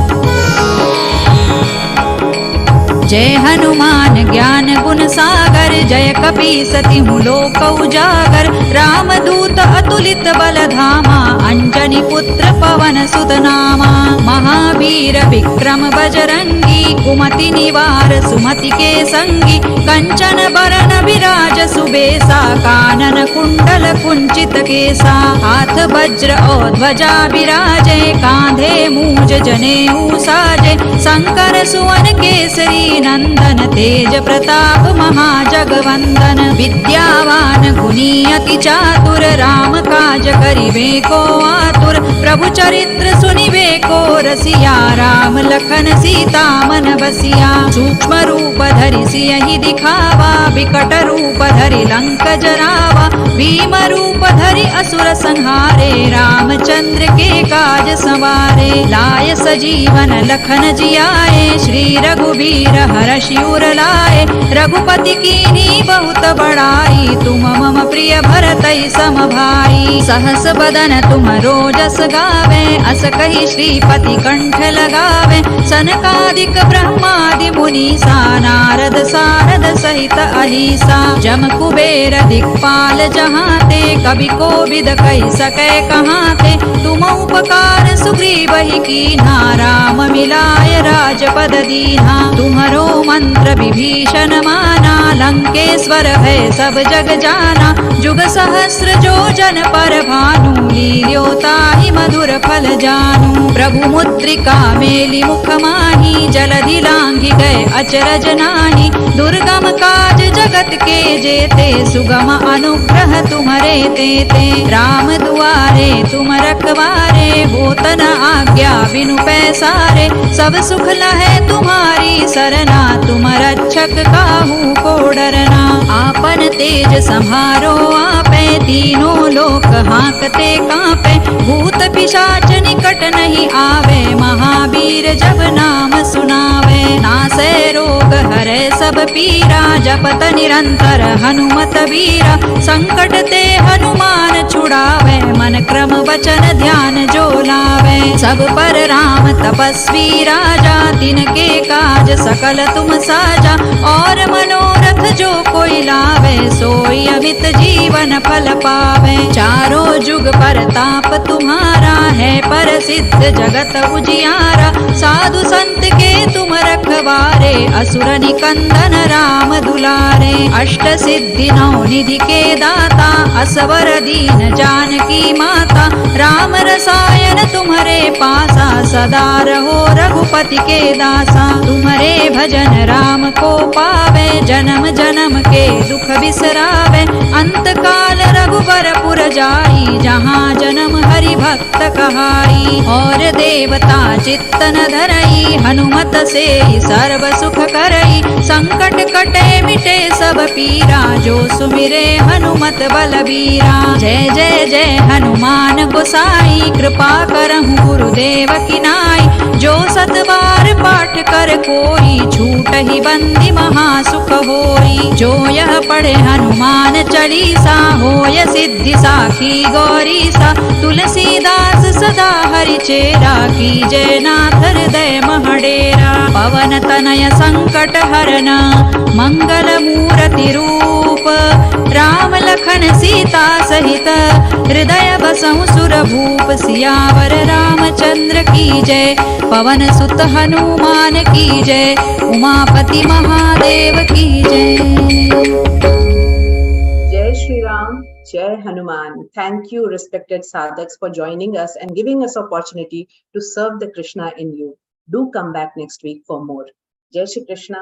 जय हनुमान ज्ञान गुण सागर जय कपीस तिहु लोक उजागर रामदूत अतुलित बल धामा अंजनी पुत्र पवन सुत नामा महावीर विक्रम बजरंगी कुमति निवार सुमति के संगी कंचन बरन विराज सुबेसा कानन कुंडल कुंचित केसा हाथ वज्र और ध्वजा विराजे कांधे मूज जनेऊ साजे शंकर सुवन केसरी नंदन तेज प्रताप महाजगवंदन विद्यावान गुणी अति चातुर राम काज करिबे को आतुर प्रभु चरित्र सुनिबे को रसिया राम लखन सीता मन बसिया सूक्ष्म रूप धरि सियहि दिखावा विकट रूप धरि लंक जरावा भीम रूप धरि असुर संहारे रामचंद्र के काज सवारे लाय सजीवन लखन जियाए श्री रघुबीर हरषि उर लाए रघुपति कीन्ही बहुत बड़ाई तुम मम प्रिय भरतहि सम भाई सहस बदन तुम रोजस गावे अस कहि श्रीपति कंठ लगावे सनकादिक ब्रह्मादि मुनीसा नारद सारद सहित अहिसा जम कुबेर दिक्पाल जहाते कवि कोविद कहि सकै कहाते तुम उपकार सुग्रीवहि कीन्हा राम मिलाय राजपद दीन्हा तुम्हरो मंत्र विभीषण माना लंकेश्वर है सब जग जाना जुग सहस्र जो जन पर भानु लील्योताहि मधुर फल जानू प्रभु मुद्रिका मेलि मुख माही जलधि लांघि गए अचरज नाही दुर्गम काज जगत के जेते सुगम अनुग्रह तुम्हरे तेते राम दुआरे तुम रखवारे होत न आज्ञा बिनु पैसारे सब सुख लहै तुम्हारी सरना तुम रक्षक काहू को डरना आपन तेज सम्हारो आपे तीनों लोक हांकते कांपे भूत पिशाच निकट नहीं आवे महावीर जब नाम सुनावे नासै रोग हरै सब पीरा जपत निरंतर हनुमत वीरा संकट ते हनुमान छुड़ावे मन क्रम वचन ध्यान जो लावे सब पर राम तपस्वी राजा तिनके काज सकल तुम साजा और मनोरथ जो कोई लावे सोई अमित जीवन फल पावे चारों जुग परताप तुम्हारा है प्रसिद्ध जगत उजियारा साधु संत के तुम रखवारे असुर निकंदन राम दुलारे अष्ट सिद्धि नौ निधि के दाता असवर दीन जानकी माता राम रसायन तुम्हारे पासा सदा रहो रघुपति के दासा तुम्हारे भजन राम को पावे जन्म जन्म के दुख बिसरावे। अंत काल रघुबरपुर जाई, जहाँ जन्म हरि भक्त कहाई। और देवता चित्त न धरई, हनुमत से सर्व सुख करई। संकट कटे मिटे सब पीरा, जो सुमिरे हनुमत बलबीरा। जय जय जय हनुमान गोसाई, कृपा करहु गुरुदेव की नाई। जो सत बार पाठ कर कोई, छूट ही बंदी महासुख होई। जो यह पढ़े हनुमान चालीसा, होय सिद्धि साखी गौरीसा। तुलसीदास सदा हरि चेरा, की जय नाथ हृदय महडेरा। पवन तनय संकट हरना, मंगल मूर्ति रूप। राम लखन सीता सहित, हृदय बसहु सुर भूप। सियावर रामचंद्र की जय, पवन सुत हनुमान की जय। उमापति महादेव की जय। Jai Shri Ram, Jai Hanuman. Thank you, respected sadhaks, for joining us and giving us opportunity to serve the Krishna in you. Do come back next week for more. Jai Shri Krishna.